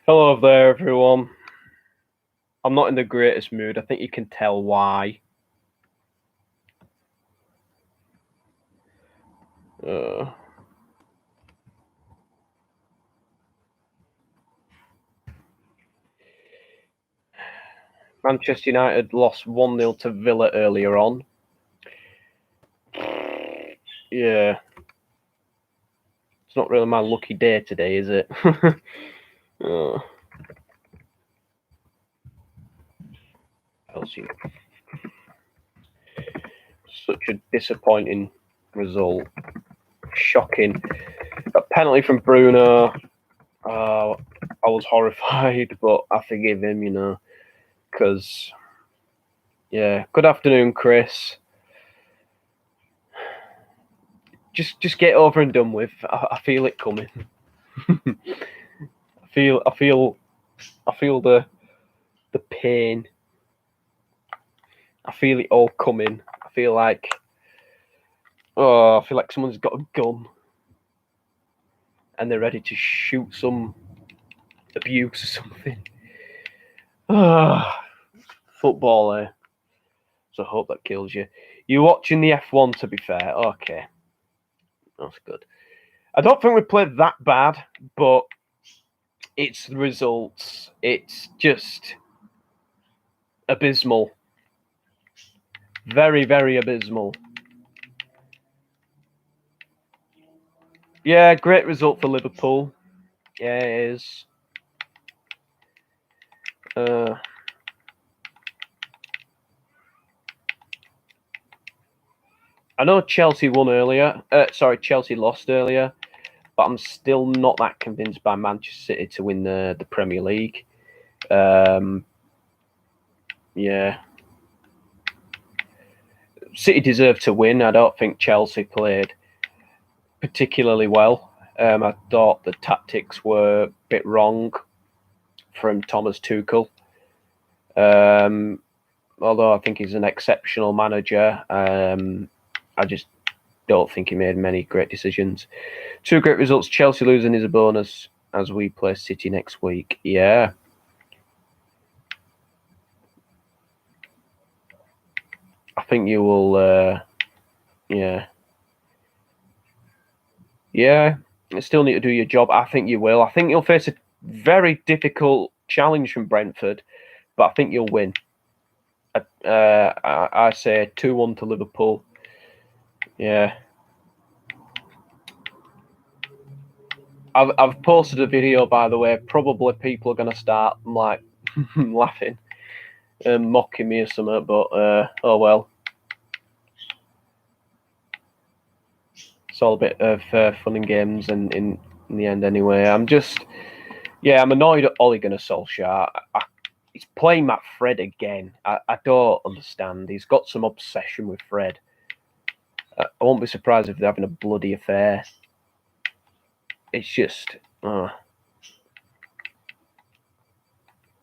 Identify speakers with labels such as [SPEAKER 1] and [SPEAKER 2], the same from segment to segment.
[SPEAKER 1] Hello there, everyone. I'm not in the greatest mood. I think you can tell why. Uh, Manchester United lost 1-0 to Villa earlier on. Yeah. It's not really my lucky day today, is it? Chelsea. Such a disappointing result. Shocking. A penalty from Bruno. I was horrified, but I forgive him, because, yeah. Good afternoon, Chris. Just get over and done with. I feel it coming. I feel the pain. I feel it all coming. I feel like someone's got a gun and they're ready to shoot some abuse or something. Football, eh? So I hope that kills you. You're watching the F1, to be fair. Okay. That's good. I don't think we played that bad, but it's the results. It's just abysmal. Very, very abysmal. Yeah, great result for Liverpool. Yeah, it is. I know Chelsea won earlier. Chelsea lost earlier, but I'm still not that convinced by Manchester City to win the Premier League. Yeah. City deserved to win. I don't think Chelsea played particularly well. I thought the tactics were a bit wrong from Thomas Tuchel. Although I think he's an exceptional manager, I just don't think he made many great decisions. Two great results. Chelsea losing is a bonus as we play City next week. Yeah. I think you will, yeah. Yeah, you still need to do your job. I think you will. I think you'll face a very difficult challenge from Brentford, but I think you'll win. I say 2-1 to Liverpool. Yeah. I've posted a video, by the way. Probably people are going to start like laughing and mocking me or something, but oh well. It's all a bit of fun and games, and in the end, anyway. I'm annoyed at Ole Gunnar Solskjaer. He's playing Matt Fred again. I don't understand. He's got some obsession with Fred. I won't be surprised if they're having a bloody affair. It's just,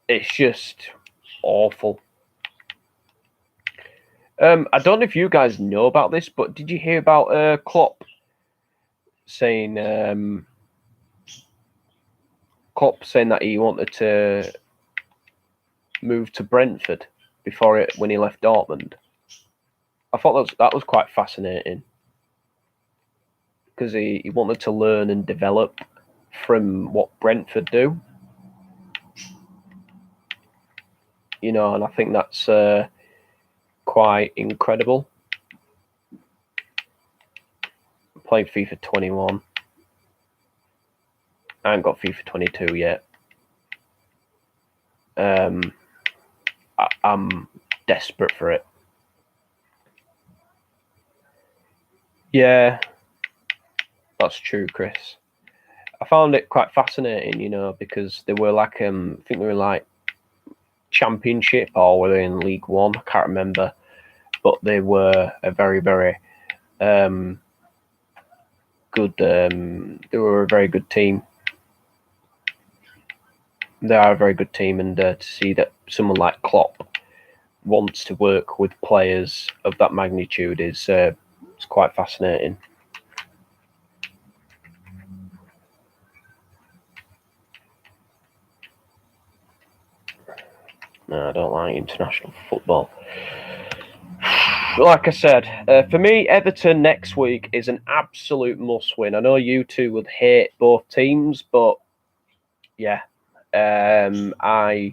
[SPEAKER 1] it's just awful. I don't know if you guys know about this, but did you hear about Klopp saying that he wanted to move to Brentford when he left Dortmund? I thought that was quite fascinating because he wanted to learn and develop from what Brentford do, and I think that's quite incredible. I'm playing FIFA 21. I haven't got FIFA 22 yet. I'm desperate for it. Yeah, that's true, Chris. I found it quite fascinating, because they were like, I think they were like Championship or were they in League One? I can't remember, but they were a very, very good. They were a very good team. They are a very good team, and to see that someone like Klopp wants to work with players of that magnitude is it's quite fascinating. No, I don't like international football. Like I said, for me, Everton next week is an absolute must-win. I know you two would hate both teams, but yeah, I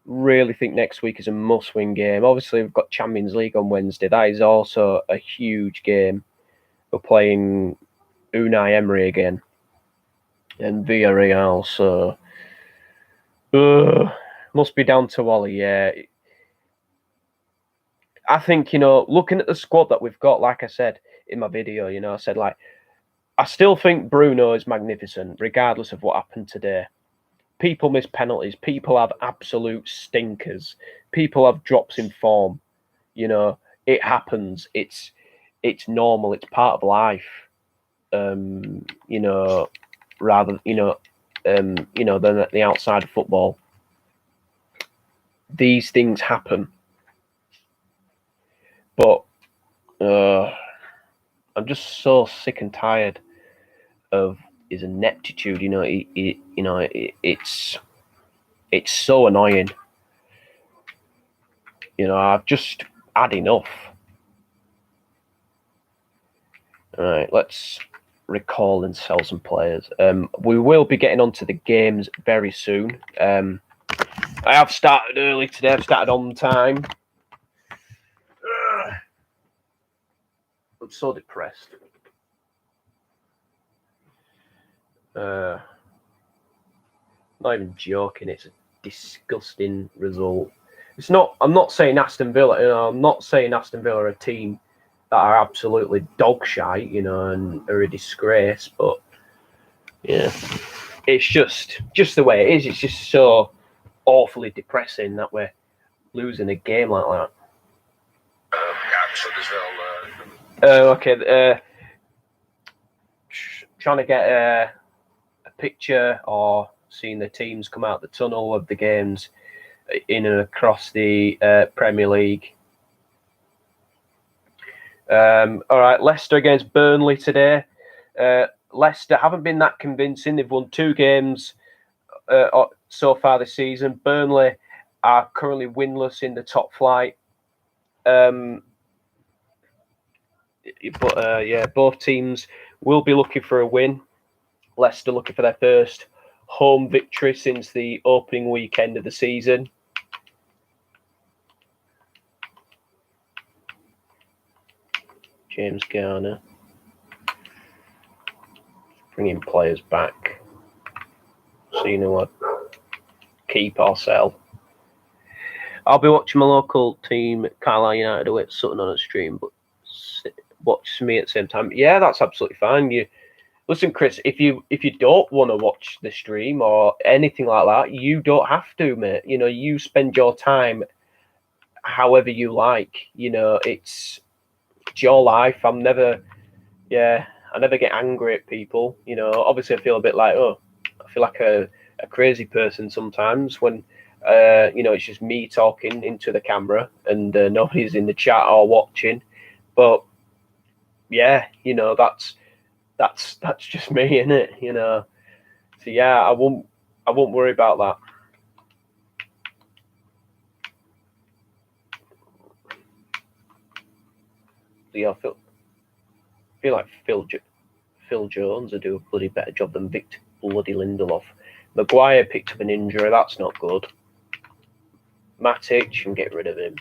[SPEAKER 1] really think next week is a must-win game. Obviously, we've got Champions League on Wednesday. That is also a huge game. We're playing Unai Emery again and Villarreal, so must be down to Wally. Yeah, I think, looking at the squad that we've got, like I said in my video, I said, like, I still think Bruno is magnificent, regardless of what happened today. People miss penalties. People have absolute stinkers. People have drops in form. It happens. It's normal. It's part of life. Rather, than at the outside of football. These things happen. But I'm just so sick and tired of his ineptitude. It's so annoying. I've just had enough. All right, let's recall and sell some players. We will be getting onto the games very soon. I have started early today. I've started on time. I'm so depressed. Not even joking. It's a disgusting result. It's not. I'm not saying Aston Villa. I'm not saying Aston Villa are a team that are absolutely dog shite, and are a disgrace. But yeah, it's just the way it is. It's just so awfully depressing that we're losing a game like that. Okay. Trying to get a picture or seeing the teams come out the tunnel of the games in and across the Premier League. All right, Leicester against Burnley today. Leicester haven't been that convincing. They've won 2 games so far this season. Burnley are currently winless in the top flight. But both teams will be looking for a win. Leicester looking for their first home victory since the opening weekend of the season. James Garner. Bringing players back. So you know what? Keep or sell. I'll be watching my local team, Carlisle United, away at Sutton on a stream, but watch me at the same time. Yeah, that's absolutely fine. Listen, Chris, if you don't want to watch the stream or anything like that, you don't have to, mate. You spend your time however you like. It's your life. I never get angry at people. Obviously I feel a bit like, I feel like a crazy person sometimes when, it's just me talking into the camera and nobody's in the chat or watching. But yeah, that's just me, innit? So yeah, I won't worry about that. Yeah, I feel like Phil Jones will do a bloody better job than Victor bloody Lindelof. Maguire picked up an injury. That's not good. Matic, and get rid of him.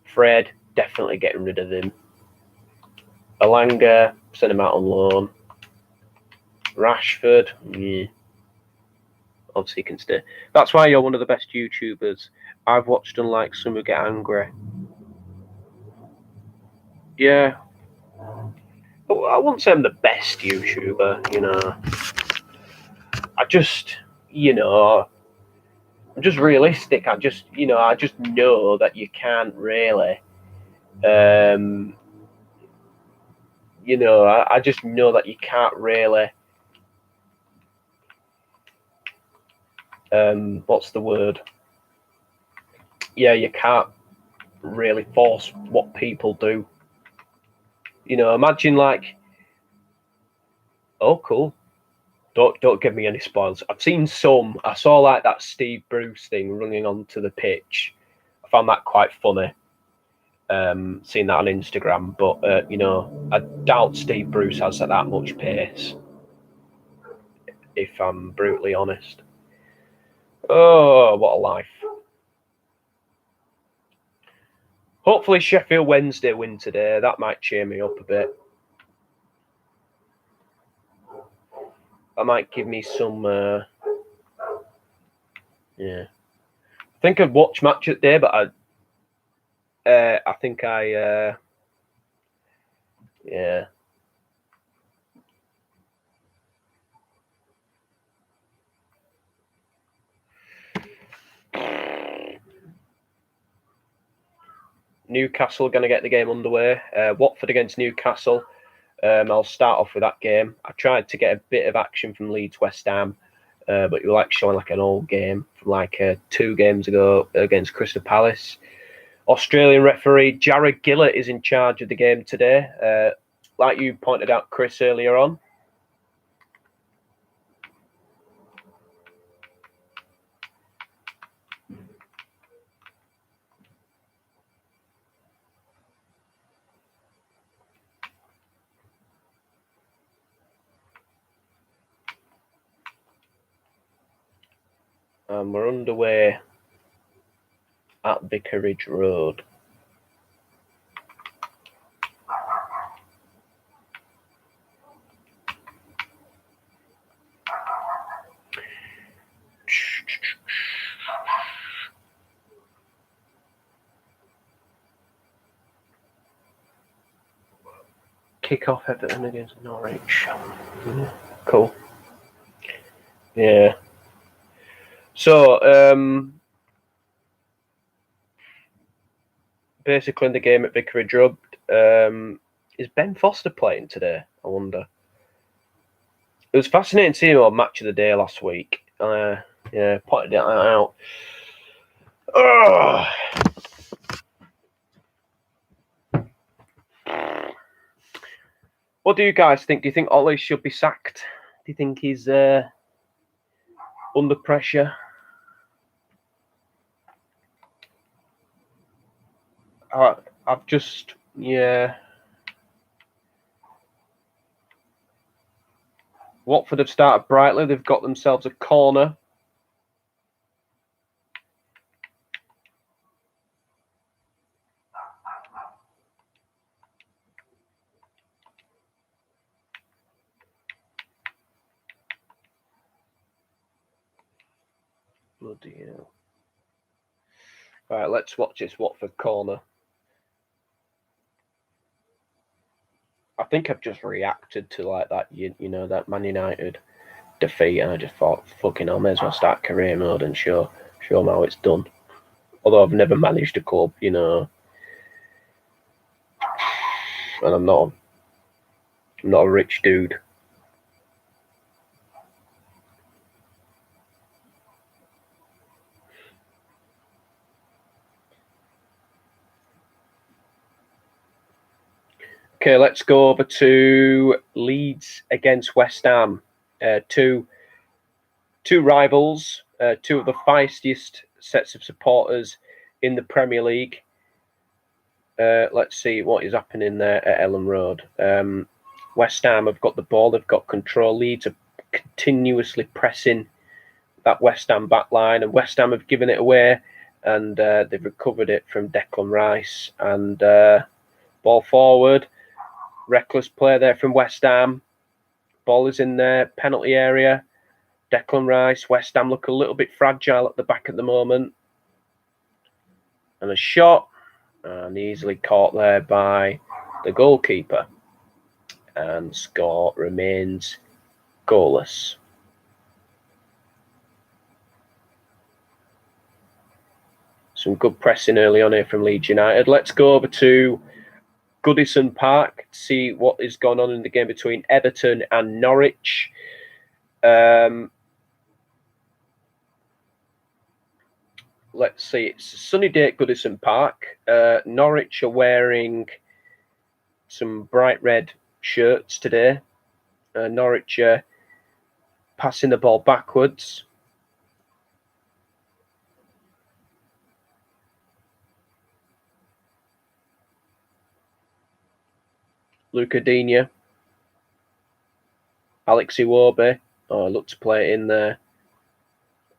[SPEAKER 1] Fred, definitely getting rid of him. Alanga, send him out on loan. Rashford, yeah. Obviously he can stay. That's why you're one of the best YouTubers. I've watched, unlike some who get angry. Yeah. I wouldn't say I'm the best YouTuber, I just, I'm just realistic. I just know that you can't really, I just know that you can't really, what's the word? Yeah, you can't really force what people do. Imagine like, oh, cool. Don't give me any spoils. I've seen some. I saw like that Steve Bruce thing running onto the pitch, found that quite funny. Seeing that on Instagram, but I doubt Steve Bruce has that much pace, if I'm brutally honest. Oh, what a life. Hopefully Sheffield Wednesday win today. That might cheer me up a bit. That might give me some yeah. I think I'd watch match at day, but I think yeah. Newcastle going to get the game underway. Watford against Newcastle. I'll start off with that game. I tried to get a bit of action from Leeds West Ham, but you were showing an old game from 2 games ago against Crystal Palace. Australian referee Jared Gillett is in charge of the game today. Like you pointed out, Chris, earlier on. And we're underway at Vicarage Road. Kick-off Everton against Norwich. Cool. Yeah. So, basically in the game at Vicarage Road, is Ben Foster playing today? I wonder. It was fascinating seeing him on Match of the Day last week. Yeah, pointed that out. Ugh. What do you guys think? Do you think Ollie should be sacked? Do you think he's under pressure? I've just, yeah. Watford have started brightly. They've got themselves a corner. Bloody hell. Right, let's watch this Watford corner. I think I've just reacted to that, that Man United defeat, and I just thought, fucking hell, may as well start career mode and show them how it's done. Although I've never managed a club, and I'm not a rich dude. Okay, let's go over to Leeds against West Ham. Two rivals, 2 of the feistiest sets of supporters in the Premier League. Let's see what is happening there at Ellen Road. West Ham have got the ball, they've got control. Leeds are continuously pressing that West Ham back line, and West Ham have given it away, and they've recovered it from Declan Rice. And ball forward. Reckless play there from West Ham. Ball is in there, penalty area. Declan Rice, West Ham look a little bit fragile at the back at the moment. And a shot, and easily caught there by the goalkeeper. And score remains goalless. Some good pressing early on here from Leeds United. Let's go over to Goodison Park to see what is going on in the game between Everton and Norwich. Let's see, it's a sunny day at Goodison Park. Norwich are wearing some bright red shirts today. Norwich are passing the ball backwards. Luca Digne, Alex Iwobi. Oh, I look to play it in there.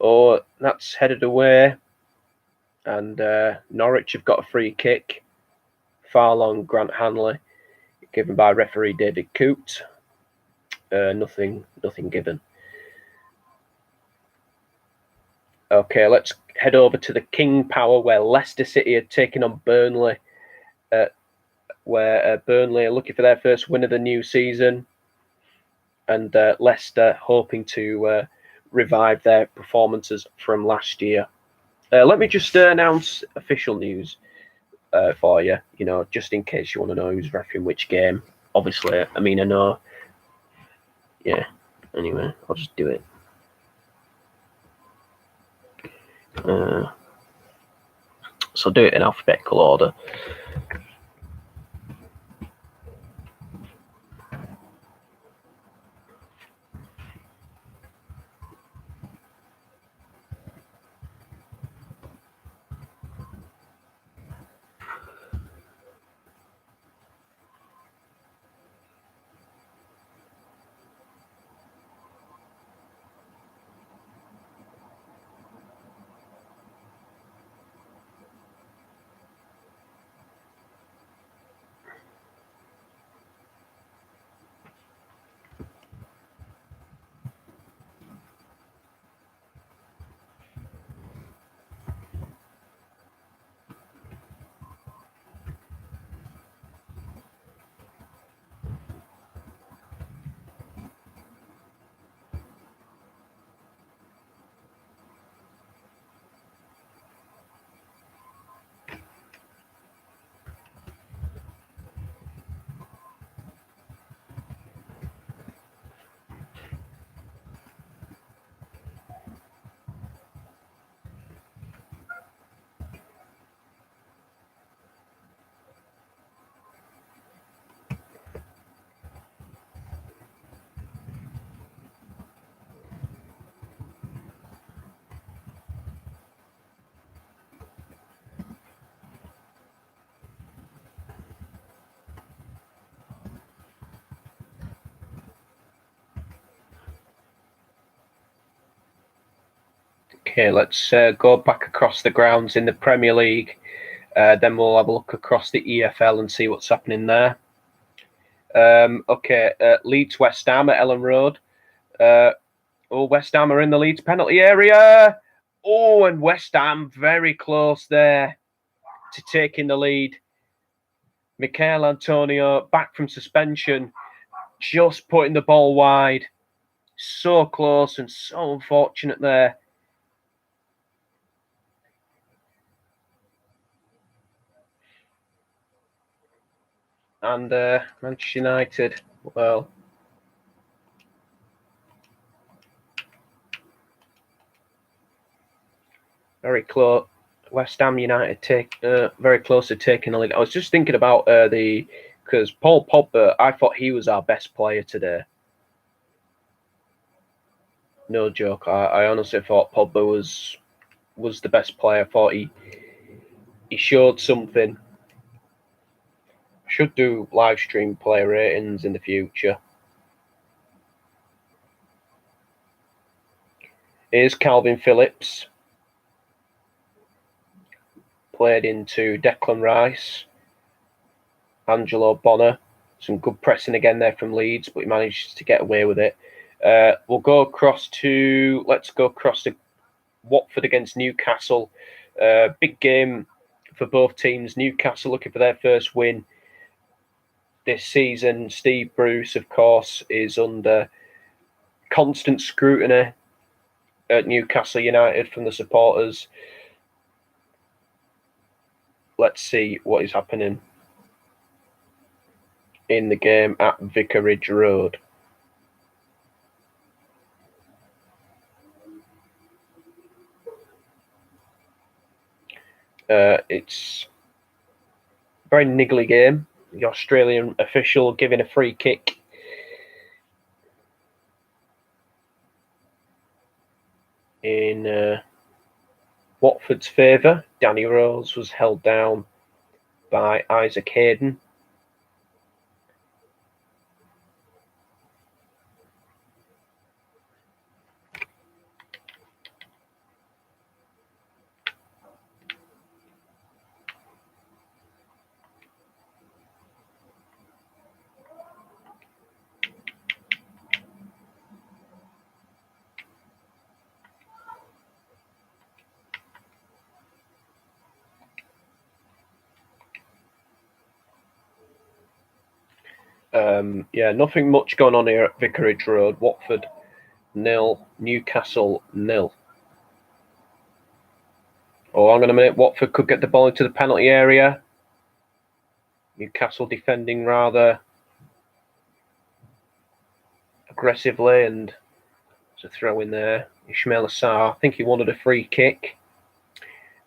[SPEAKER 1] Oh, that's headed away. And Norwich have got a free kick. Farlong, Grant Hanley, given by referee David Coote. Nothing given. Okay, let's head over to the King Power, where Leicester City are taking on Burnley. Where Burnley are looking for their first win of the new season, and Leicester hoping to revive their performances from last year. Let me just announce official news for you, just in case you want to know who's refereeing which game. Obviously, I mean, I know. Yeah, anyway, I'll just do it. So I'll do it in alphabetical order. Okay, let's go back across the grounds in the Premier League. Then we'll have a look across the EFL and see what's happening there. Okay, Leeds West Ham at Ellen Road. West Ham are in the Leeds penalty area. Oh, and West Ham very close there to taking the lead. Michail Antonio back from suspension, just putting the ball wide. So close and so unfortunate there. And Manchester United, well, very close. West Ham United very close to taking the lead. I was just thinking about because Paul Pogba, I thought he was our best player today. No joke. I honestly thought Pogba was the best player. I thought he showed something. Should do live stream player ratings in the future. Here's Calvin Phillips. Played into Declan Rice. Angelo Bonner. Some good pressing again there from Leeds, but he managed to get away with it. We'll go across to Watford against Newcastle. Big game for both teams. Newcastle looking for their first win this season. Steve Bruce, of course, is under constant scrutiny at Newcastle United from the supporters. Let's see what is happening in the game at Vicarage Road. It's a very niggly game. The Australian official giving a free kick in Watford's favour. Danny Rose was held down by Isaac Hayden. Yeah, nothing much going on here at Vicarage Road. Watford 0, Newcastle 0. Oh, hang on a minute. Watford could get the ball into the penalty area. Newcastle defending rather aggressively, and there's a throw in there. Ismail Assar, I think he wanted a free kick.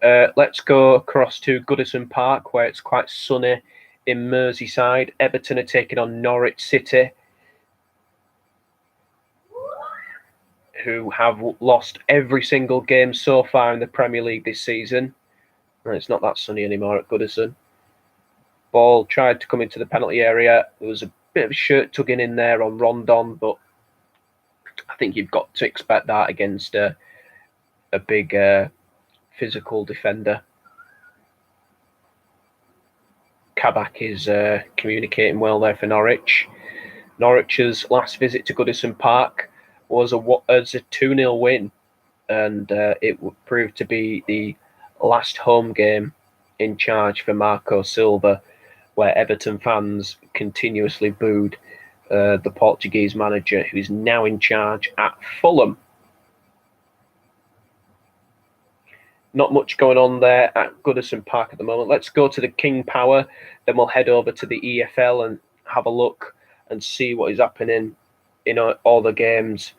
[SPEAKER 1] Let's go across to Goodison Park, where it's quite sunny in Merseyside. Everton are taking on Norwich City, who have lost every single game so far in the Premier League this season. And it's not that sunny anymore at Goodison. Ball tried to come into the penalty area. There was a bit of shirt tugging in there on Rondon, but I think you've got to expect that against a big physical defender. Kabak is communicating well there for Norwich. Norwich's last visit to Goodison Park was a 2-0 win, and it would prove to be the last home game in charge for Marco Silva, where Everton fans continuously booed the Portuguese manager, who's now in charge at Fulham. Not much going on there at Goodison Park at the moment. Let's go to the King Power, then we'll head over to the EFL and have a look and see what is happening in all the games.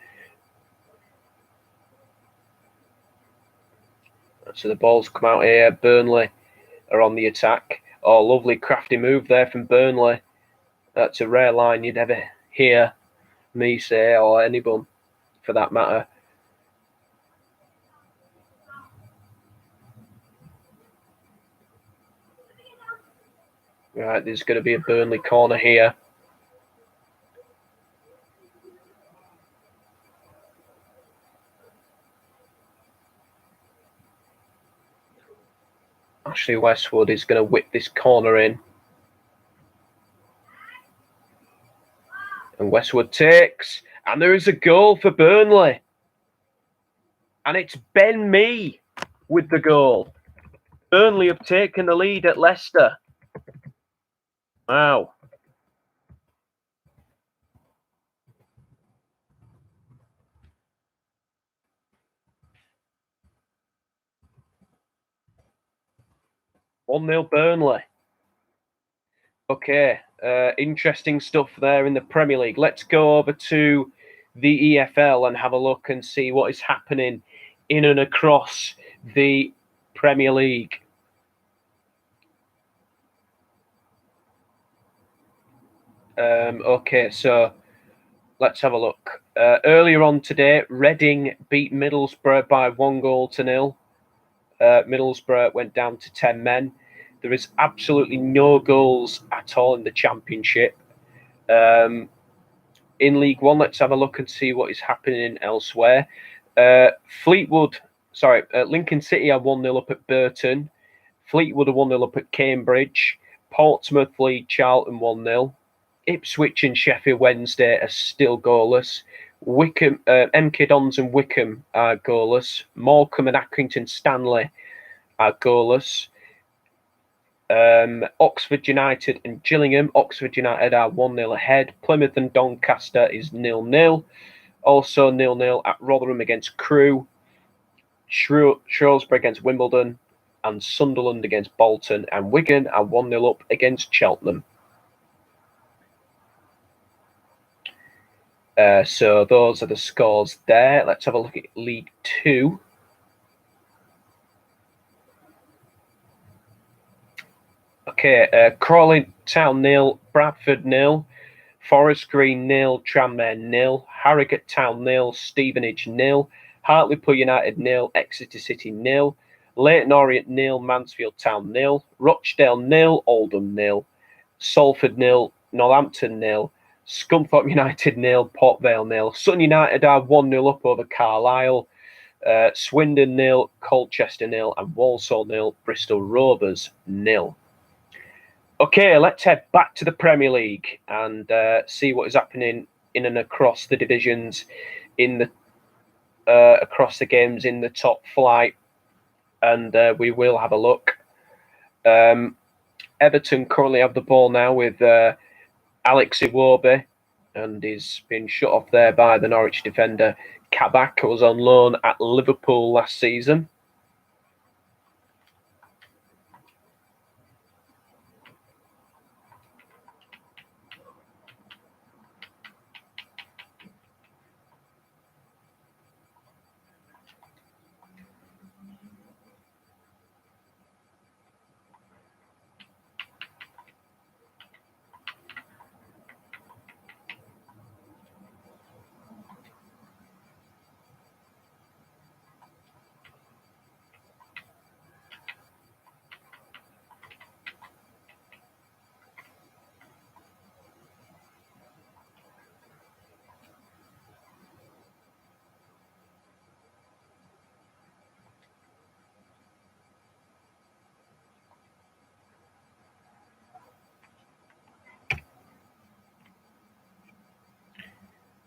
[SPEAKER 1] So the ball's come out here. Burnley are on the attack. Oh, lovely crafty move there from Burnley. That's a rare line you'd ever hear me say, or anyone for that matter. Right, there's going to be a Burnley corner here. Ashley Westwood is going to whip this corner in. And Westwood takes, and there is a goal for Burnley. And it's Ben Mee with the goal. Burnley have taken the lead at Leicester. Wow. One 0 Burnley. Okay, interesting stuff there in the Premier League. Let's go over to the EFL and have a look and see what is happening in and across the Premier League. Okay, so let's have a look. Earlier on today, Reading beat Middlesbrough by 1-0. Middlesbrough went down to 10 men. There is absolutely no goals at all in the Championship. In League One, let's have a look and see what is happening elsewhere. Lincoln City are 1-0 up at Burton. Fleetwood are 1-0 up at Cambridge. Portsmouth lead Charlton 1-0. Ipswich and Sheffield Wednesday are still goalless. Wickham, MK Dons and Wickham are goalless. Morecambe and Accrington Stanley are goalless. Oxford United and Gillingham. Oxford United are 1-0 ahead. Plymouth and Doncaster is 0-0. Also 0-0 at Rotherham against Crewe. Shrewsbury against Wimbledon. And Sunderland against Bolton. And Wigan are 1-0 up against Cheltenham. So those are the scores there. Let's have a look at League Two. Okay, Crawley Town 0, Bradford 0, Forest Green 0, Tranmere 0, Harrogate Town 0, Stevenage 0, Hartlepool United 0, Exeter City 0, Leyton Orient 0, Mansfield Town 0, Rochdale 0, Oldham 0, Salford 0, Northampton 0, Scunthorpe United 0, Port Vale 0, Sutton United are 1-0 up over Carlisle, Swindon 0, Colchester 0, and Walsall 0, Bristol Rovers 0. Okay, let's head back to the Premier League and see what is happening in and across the divisions, in the across the games in the top flight, and we will have a look. Everton currently have the ball now with Alex Iwobi, and he's been shut off there by the Norwich defender Kabak, who was on loan at Liverpool last season.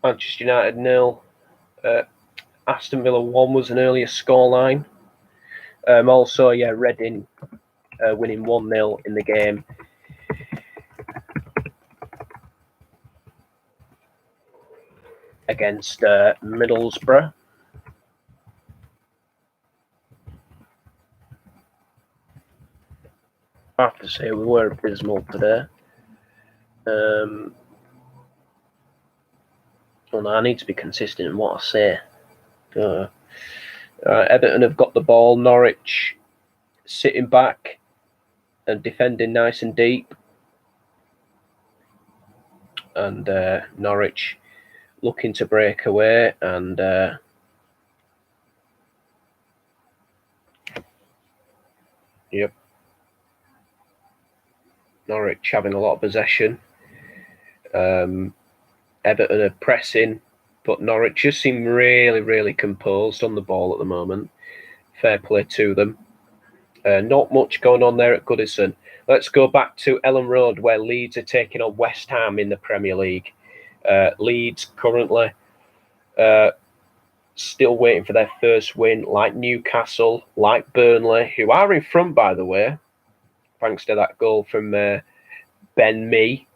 [SPEAKER 1] Manchester United 0. Aston Villa 1 was an earlier scoreline. Also, Reading winning 1-0 in the game. Against Middlesbrough. I have to say we were abysmal today. Well, no, I need to be consistent in what I say. Everton have got the ball. Norwich sitting back and defending nice and deep. And Norwich looking to break away. And yep. Norwich having a lot of possession. Everton are pressing, but Norwich just seem really, really composed on the ball at the moment. Fair play to them. Not much going on there at Goodison. Let's go back to Ellen Road, where Leeds are taking on West Ham in the Premier League. Leeds currently still waiting for their first win, like Newcastle, like Burnley, who are in front, by the way, thanks to that goal from Ben Mee.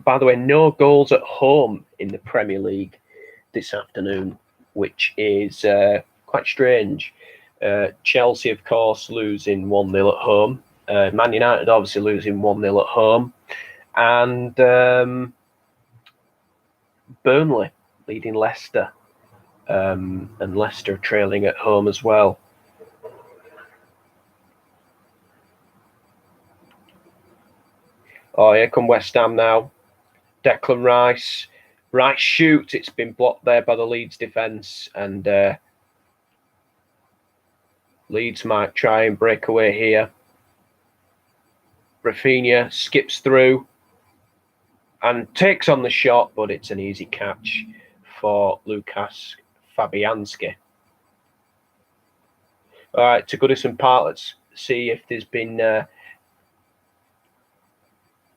[SPEAKER 1] By the way, no goals at home in the Premier League this afternoon, which is quite strange. Chelsea, of course, losing 1-0 at home. Man United obviously losing 1-0 at home. And Burnley leading Leicester. And Leicester trailing at home as well. Oh, here come West Ham now. Declan Rice. Rice shoots. It's been blocked there by the Leeds defence. And Leeds might try and break away here. Rafinha skips through and takes on the shot, but it's an easy catch for Lukas Fabianski. All right, to Goodison Park, let's see if there's been...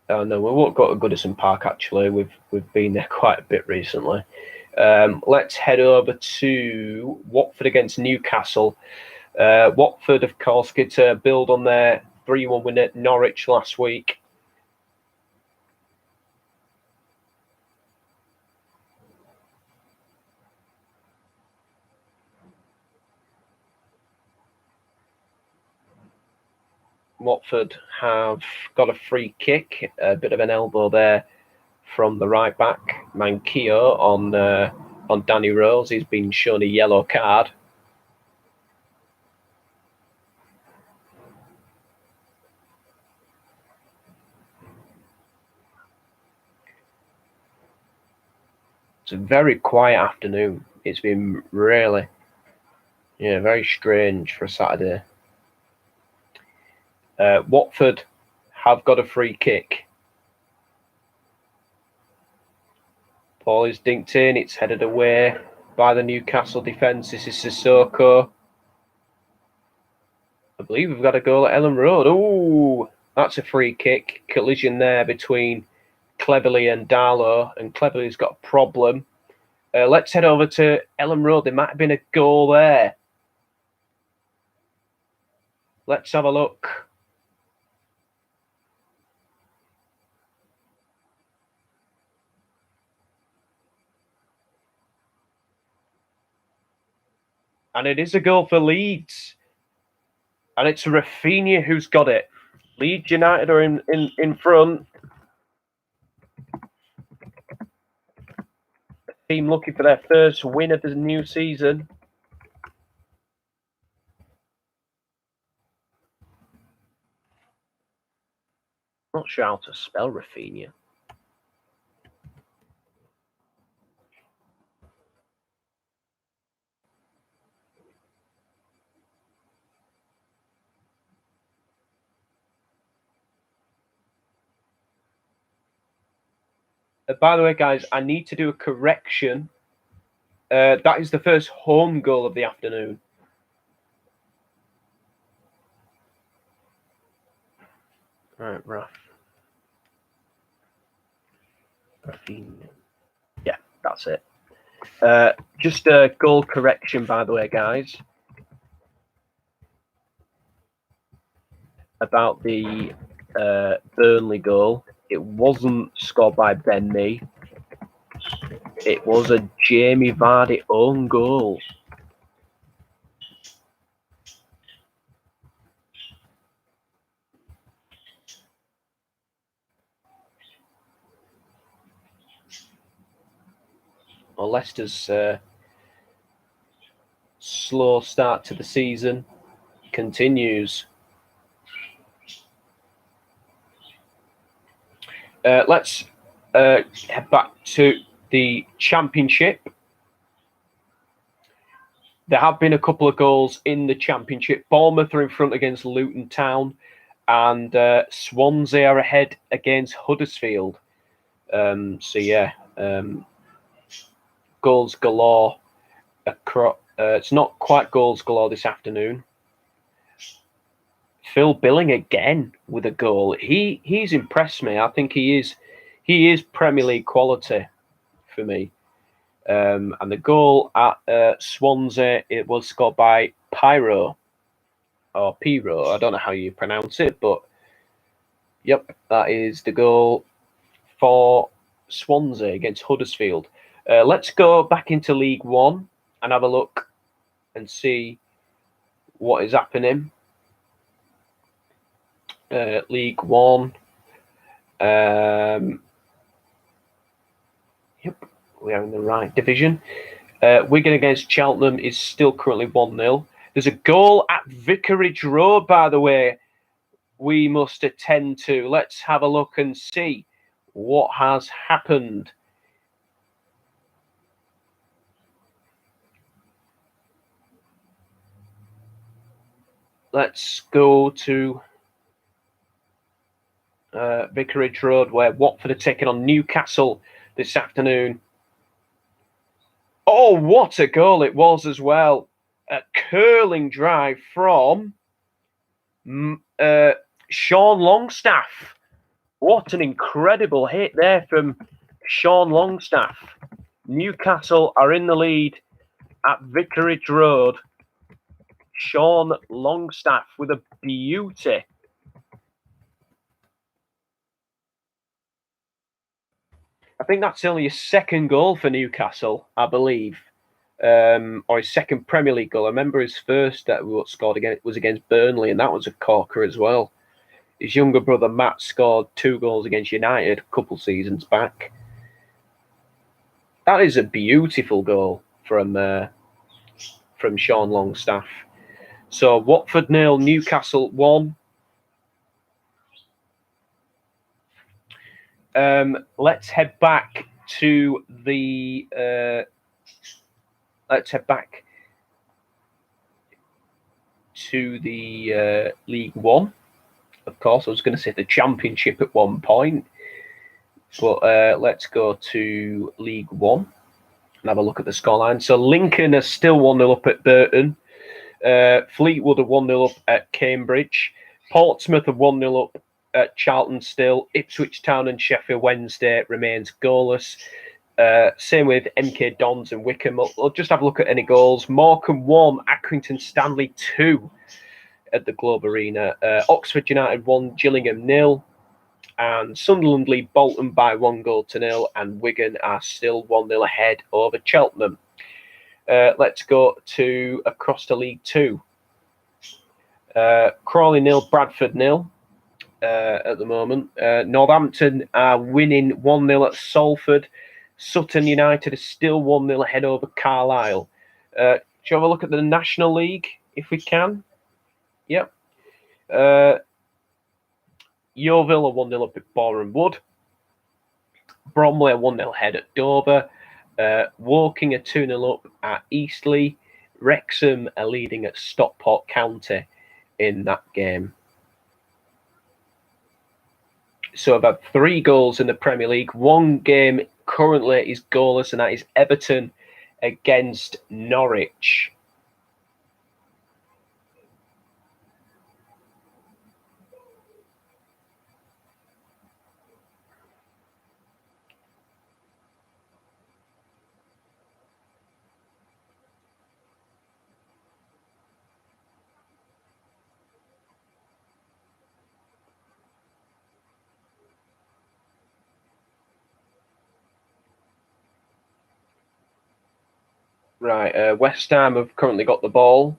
[SPEAKER 1] Oh no, we won't go to Goodison Park. Actually, we've been there quite a bit recently. Let's head over to Watford against Newcastle. Watford, of course, get to build on their 3-1 win at Norwich last week. Watford have got a free kick, a bit of an elbow there from the right back, Manquillo, on Danny Rose. He's been shown a yellow card. It's a very quiet afternoon. It's been really, very strange for a Saturday. Watford have got a free kick. Ball is dinked in. It's headed away by the Newcastle defence. This is Sissoko. I believe we've got a goal at Ellen Road. Oh, that's a free kick. Collision there between Cleverley and Darlow. And Cleverley's got a problem. Let's head over to Ellen Road. There might have been a goal there. Let's have a look. And it is a goal for Leeds. And it's Rafinha who's got it. Leeds United are in front. The team looking for their first win of the new season. Not sure how to spell Rafinha. By the way, guys, I need to do a correction. That is the first home goal of the afternoon. Right, Rafinha. Yeah, that's it. Just a goal correction, by the way, guys. About the Burnley goal. It wasn't scored by Ben Mee. It was a Jamie Vardy own goal. Well, Leicester's slow start to the season continues. Let's head back to the Championship. There have been a couple of goals in the Championship. Bournemouth are in front against Luton Town, and Swansea are ahead against Huddersfield. Goals galore. It's not quite goals galore this afternoon. Phil Billing again with a goal. He's impressed me. I think he is Premier League quality for me. And the goal at Swansea, it was scored by Pyro or Piro. I don't know how you pronounce it, but yep, that is the goal for Swansea against Huddersfield. Let's go back into League One and have a look and see what is happening. League One. Yep, we are in the right division. Wigan against Cheltenham is still currently 1-0. There's a goal at Vicarage Road, by the way, we must attend to. Let's have a look and see what has happened. Let's go to Vicarage Road, where Watford are taking on Newcastle this afternoon. Oh, what a goal it was as well. A curling drive from Sean Longstaff. What an incredible hit there from Sean Longstaff. Newcastle are in the lead at Vicarage Road. Sean Longstaff with a beauty. I think that's only his second goal for Newcastle, I believe, or his second Premier League goal. I remember his first that we scored was against Burnley, and that was a corker as well. His younger brother Matt scored 2 goals against United a couple seasons back. That is a beautiful goal from Sean Longstaff. So Watford 0, Newcastle 1. Let's head back to the League One. Of course, I was going to say the Championship at one point, but let's go to League One and have a look at the scoreline. So Lincoln are still 1-0 up at Burton. Fleetwood are 1-0 up at Cambridge. Portsmouth are 1-0 up at Charlton still. Ipswich Town and Sheffield Wednesday remains goalless. Same with MK Dons and Wickham. We'll just have a look at any goals. Morecambe 1, Accrington Stanley 2. at the Globe Arena. Oxford United won, Gillingham 0. And Sunderland lead Bolton by 1-0, and Wigan are still 1-0 ahead over Cheltenham. Let's go to across the League 2. Crawley 0, Bradford 0 at the moment. Northampton are winning 1-0 at Salford. Sutton United is still 1-0 ahead over Carlisle. Shall we have a look at the National League, if we can? Yep. Yeovil are 1-0 up at Boreham Wood. Bromley are 1-0 ahead at Dover. Woking are 2-0 up at Eastleigh. Wrexham are leading at Stockport County in that game. So about 3 goals in the Premier League. One game currently is goalless, and that is Everton against Norwich. Right, West Ham have currently got the ball.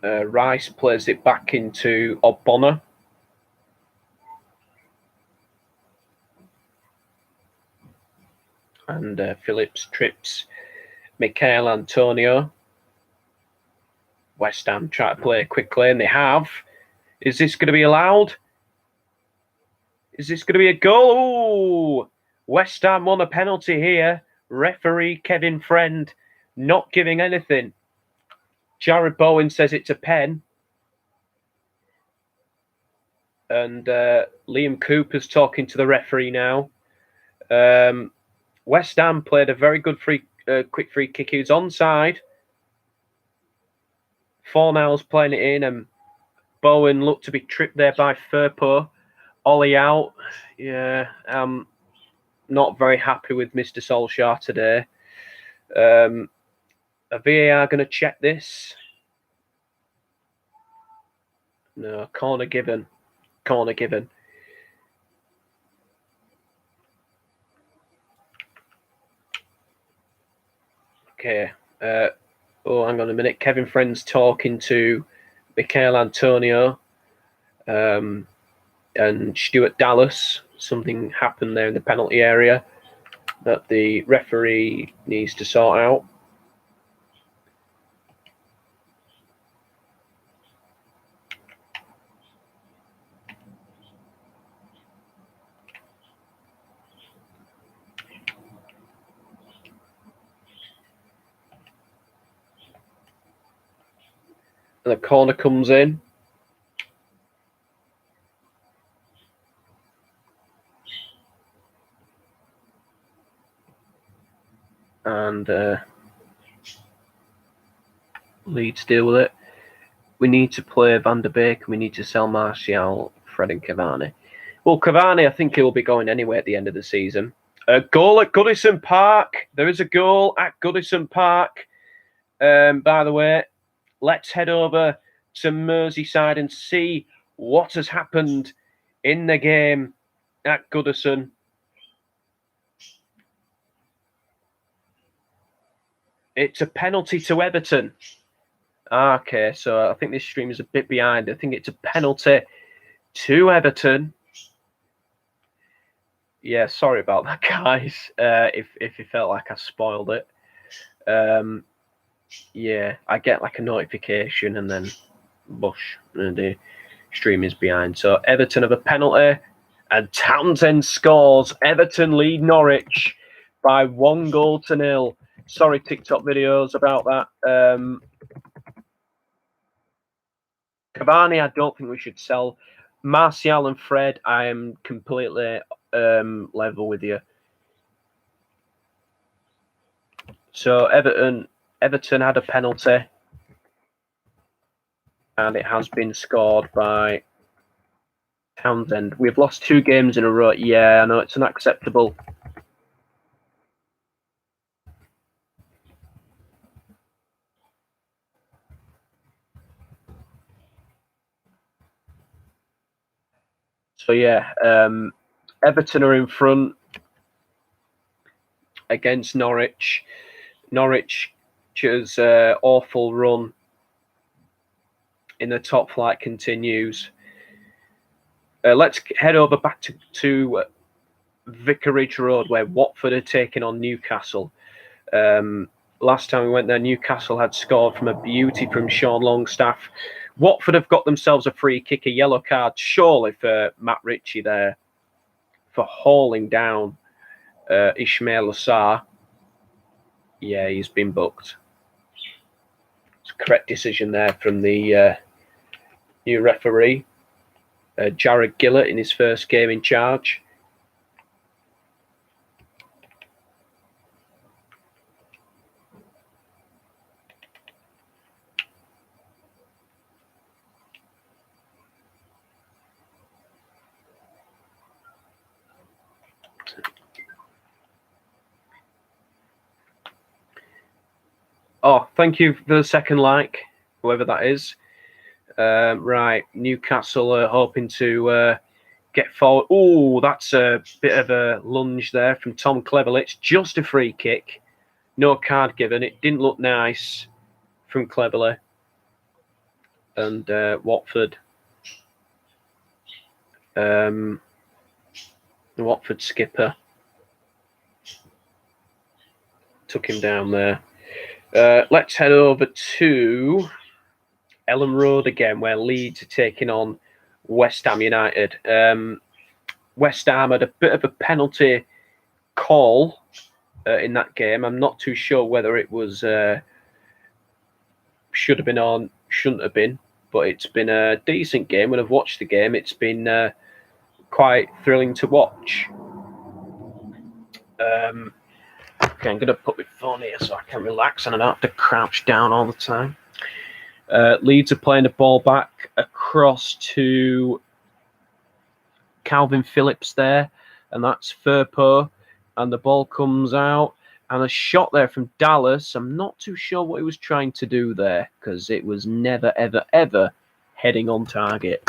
[SPEAKER 1] Rice plays it back into Ogbonna. And Phillips trips Michael Antonio. West Ham try to play quickly, and they have. Is this going to be allowed? Is this going to be a goal? Ooh! West Ham won a penalty here. Referee Kevin Friend not giving anything. Jared Bowen says it's a pen. And Liam Cooper's talking to the referee now. West Ham played a very good quick free kick. He was onside. Fornals playing it in, and Bowen looked to be tripped there by Firpo. Ollie out. Yeah, not very happy with Mr. Solskjaer today. A VAR going to check this? No, corner given. Corner given. Okay. Oh, hang on a minute. Kevin Friend's talking to Michael Antonio and Stuart Dallas. Something happened there in the penalty area that the referee needs to sort out. And the corner comes in. And Leeds deal with it. We need to play Van der Beek. We need to sell Martial, Fred and Cavani. Well, Cavani, I think he'll be going anyway at the end of the season. A goal at Goodison Park. There is a goal at Goodison Park. By the way, let's head over to Merseyside and see what has happened in the game at Goodison. It's a penalty to Everton. Okay, so I think this stream is a bit behind. I think it's a penalty to Everton. Yeah, sorry about that, guys. If you felt like I spoiled it. Yeah, I get like a notification and then bush, and the stream is behind. So Everton have a penalty and Townsend scores. Everton lead Norwich by 1-0. Sorry, TikTok videos about that. Cavani, I don't think we should sell. Martial and Fred, I am completely level with you. So Everton had a penalty, and it has been scored by Townsend. We've lost 2 games in a row. Yeah, I know, it's unacceptable. So yeah, Everton are in front against Norwich. Norwich's awful run in the top flight continues. Let's head over back to Vicarage Road, where Watford are taking on Newcastle. Last time we went there, Newcastle had scored from a beauty from Sean Longstaff. Watford have got themselves a free kick, a yellow card, surely for Matt Ritchie there, for hauling down Ismail Assar. Yeah, he's been booked. It's a correct decision there from the new referee, Jared Gillett, in his first game in charge. Oh, thank you for the second like, whoever that is. Right, Newcastle are hoping to get forward. Oh, that's a bit of a lunge there from Tom Cleverley. Just a free kick. No card given. It didn't look nice from Cleverley. And Watford. The Watford skipper took him down there. Let's head over to Ellen Road again, where Leeds are taking on West Ham United. West Ham had a bit of a penalty call in that game. I'm not too sure whether it was should have been on, shouldn't have been, but it's been a decent game. When I've watched the game, it's been quite thrilling to watch. Okay, I'm going to put my phone here so I can relax and I don't have to crouch down all the time. Leeds are playing the ball back across to Calvin Phillips there, and that's Firpo, and the ball comes out, and a shot there from Dallas. I'm not too sure what he was trying to do there, because it was never, ever, ever heading on target.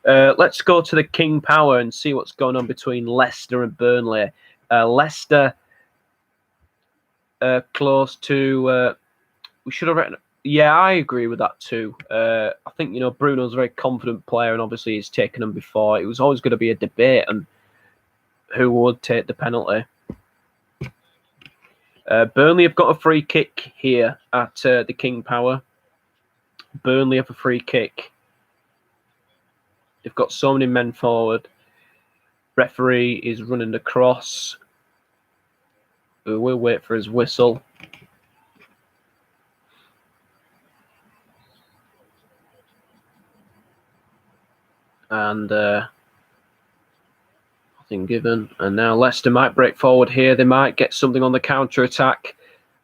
[SPEAKER 1] Let's go to the King Power and see what's going on between Leicester and Burnley. Leicester close to... we should have written... Yeah, I agree with that too. I think, Bruno's a very confident player, and obviously he's taken them before. It was always going to be a debate on who would take the penalty. Burnley have got a free kick here at the King Power. Burnley have a free kick. They've got so many men forward. Referee is running across. We'll wait for his whistle. And nothing given. And now Leicester might break forward here. They might get something on the counter-attack.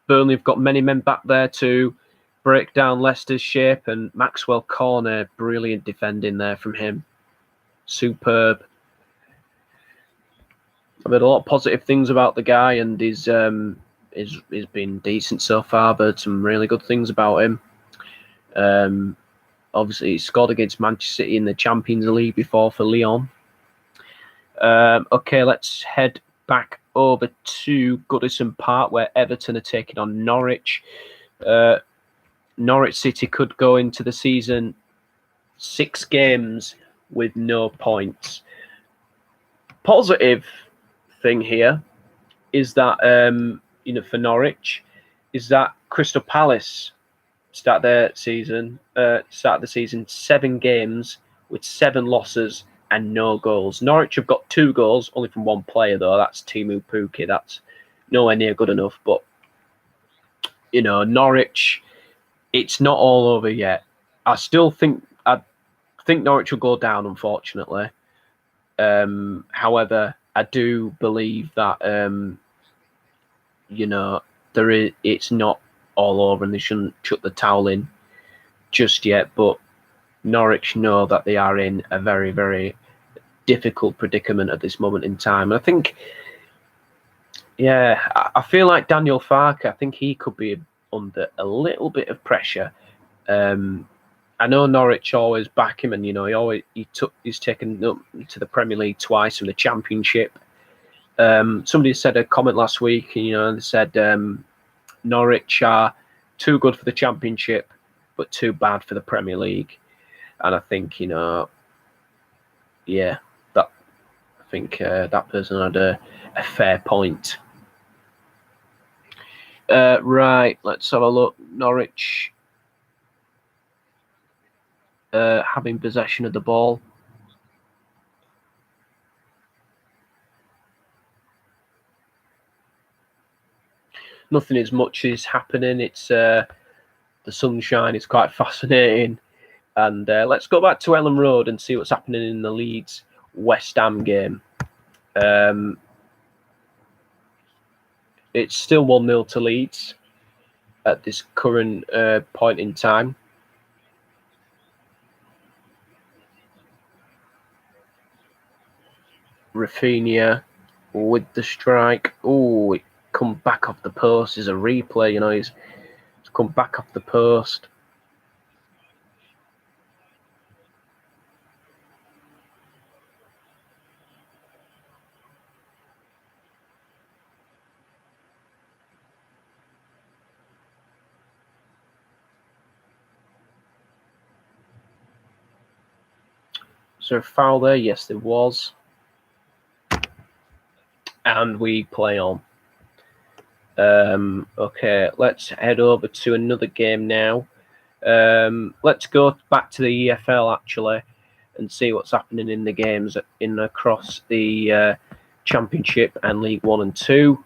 [SPEAKER 1] Burnley have got many men back there to break down Leicester's shape. And Maxwell Cornet, brilliant defending there from him. Superb. I've heard a lot of positive things about the guy, and he's been decent so far. I've heard some really good things about him. Obviously, he scored against Manchester City in the Champions League before for Lyon. Okay, let's head back over to Goodison Park, where Everton are taking on Norwich. Norwich City could go into the season 6 games with no points. Positive thing here is that, for Norwich, is that Crystal Palace start the season 7 games with 7 losses and no goals. Norwich have got 2 goals, only from one player though. That's Timu Pukki. That's nowhere near good enough. But Norwich, it's not all over yet. I think Norwich will go down, unfortunately. However, I do believe that it's not all over, and they shouldn't chuck the towel in just yet. But Norwich know that they are in a very, very difficult predicament at this moment in time. And I think, yeah, I feel like Daniel Farke, I think he could be under a little bit of pressure. I know Norwich always back him, and he's taken up to the Premier League twice from the Championship. Somebody said a comment last week, they said Norwich are too good for the Championship, but too bad for the Premier League. And I think, that person had a fair point. Right, let's have a look. Norwich having possession of the ball. Nothing as much is happening. It's the sunshine is quite fascinating. And let's go back to Ellen Road and see what's happening in the Leeds West Ham game. It's still 1-0 to Leeds at this current point in time. Rafinha with the strike. Oh, it come back off the post. There's a replay, he's come back off the post. Is there a foul there? Yes, there was. And we play on. Okay, let's head over to another game now. Let's go back to the EFL actually and see what's happening in the games across the Championship and League 1 and 2.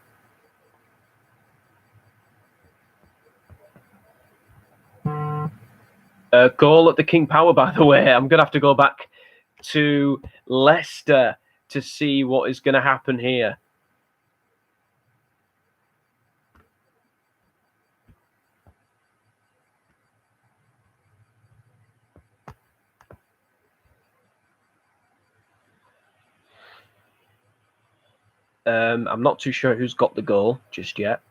[SPEAKER 1] Goal at the King Power, by the way. I'm going to have to go back to Leicester to see what is going to happen here. I'm not too sure who's got the goal just yet.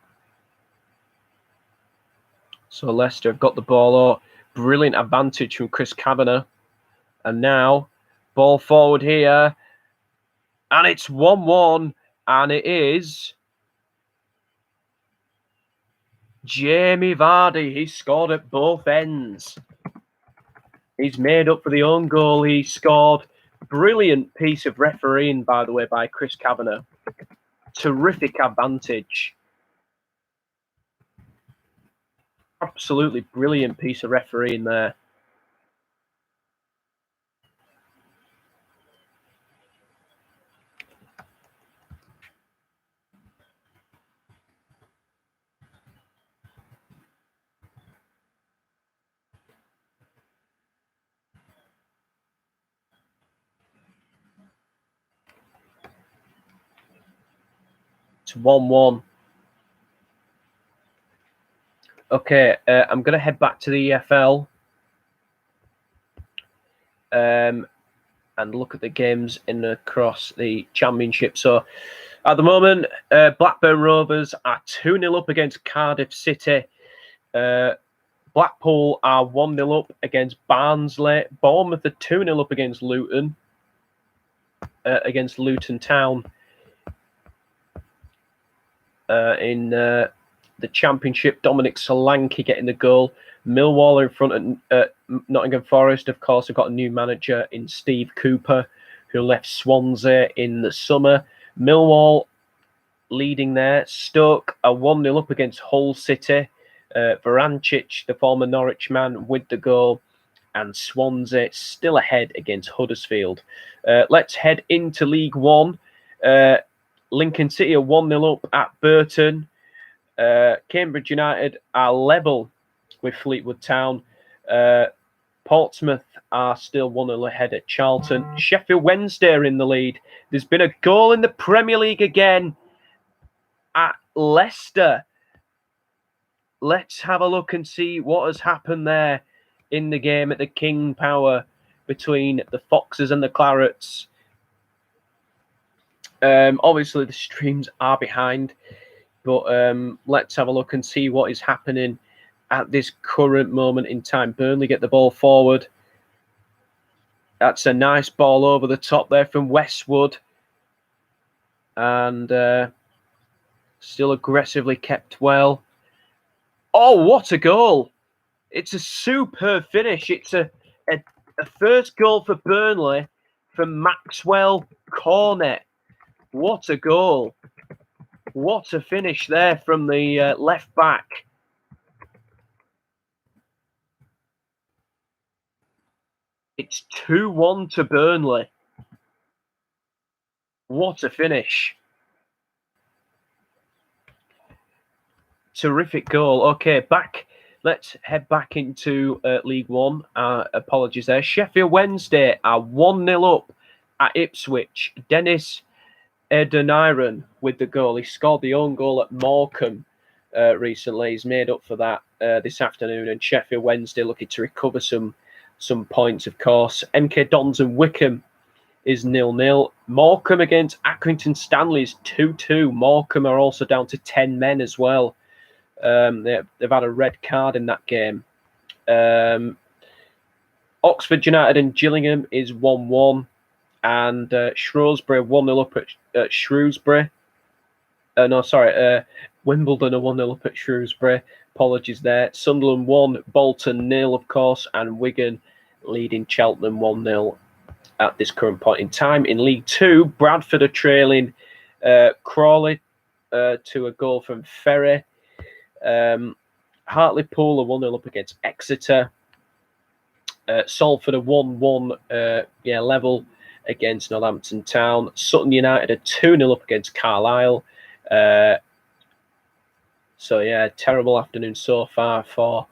[SPEAKER 1] So Leicester have got the ball. Oh, brilliant advantage from Chris Kavanagh. And now, ball forward here. And it's 1-1. And it is Jamie Vardy. He scored at both ends. He's made up for the own goal. He scored. Brilliant piece of refereeing, by the way, by Chris Kavanagh. Terrific advantage. Absolutely brilliant piece of refereeing there. It's 1-1. Okay, I'm going to head back to the EFL and look at the games in across the Championship. So, at the moment, Blackburn Rovers are 2-0 up against Cardiff City. Blackpool are 1-0 up against Barnsley. Bournemouth are 2-0 up against Luton. Against Luton Town. In the Championship, Dominic Solanke getting the goal. Millwall are in front at Nottingham Forest. Of course, have got a new manager in Steve Cooper, who left Swansea in the summer. Millwall leading there. Stoke are 1-0 up against Hull City. Varancic, the former Norwich man, with the goal. And Swansea still ahead against Huddersfield. Let's head into League One. Lincoln City are 1-0 up at Burton. Cambridge United are level with Fleetwood Town. Portsmouth are still 1-0 ahead at Charlton. Sheffield Wednesday are in the lead. There's been a goal in the Premier League again at Leicester. Let's have a look and see what has happened there in the game at the King Power between the Foxes and the Clarets. Obviously, the streams are behind, but let's have a look and see what is happening at this current moment in time. Burnley get the ball forward. That's a nice ball over the top there from Westwood. And still aggressively kept well. Oh, what a goal! It's a superb finish. It's a first goal for Burnley from Maxwell Cornet. What a goal. What a finish there from the left back. It's 2-1 to Burnley. What a finish. Terrific goal. Okay, let's head back into League One. Apologies there. Sheffield Wednesday are 1-0 up at Ipswich. Dennis Adoniran with the goal. He scored the own goal at Morecambe recently. He's made up for that this afternoon. And Sheffield Wednesday looking to recover some points, of course. MK Dons and Wickham is 0-0. Morecambe against Accrington Stanley is 2-2. Morecambe are also down to 10 men as well. They've had a red card in that game. Oxford United and Gillingham is 1-1. And Shrewsbury 1-0 up at Shrewsbury. Wimbledon are 1-0 up at Shrewsbury. Apologies there. Sunderland 1, Bolton 0, of course, and Wigan leading Cheltenham 1-0 at this current point in time. In League Two, Bradford are trailing Crawley to a goal from Ferry. Hartlepool are 1-0 up against Exeter. Salford are 1-1 level against Northampton Town. Sutton United are 2-0 up against Carlisle. Terrible afternoon so far for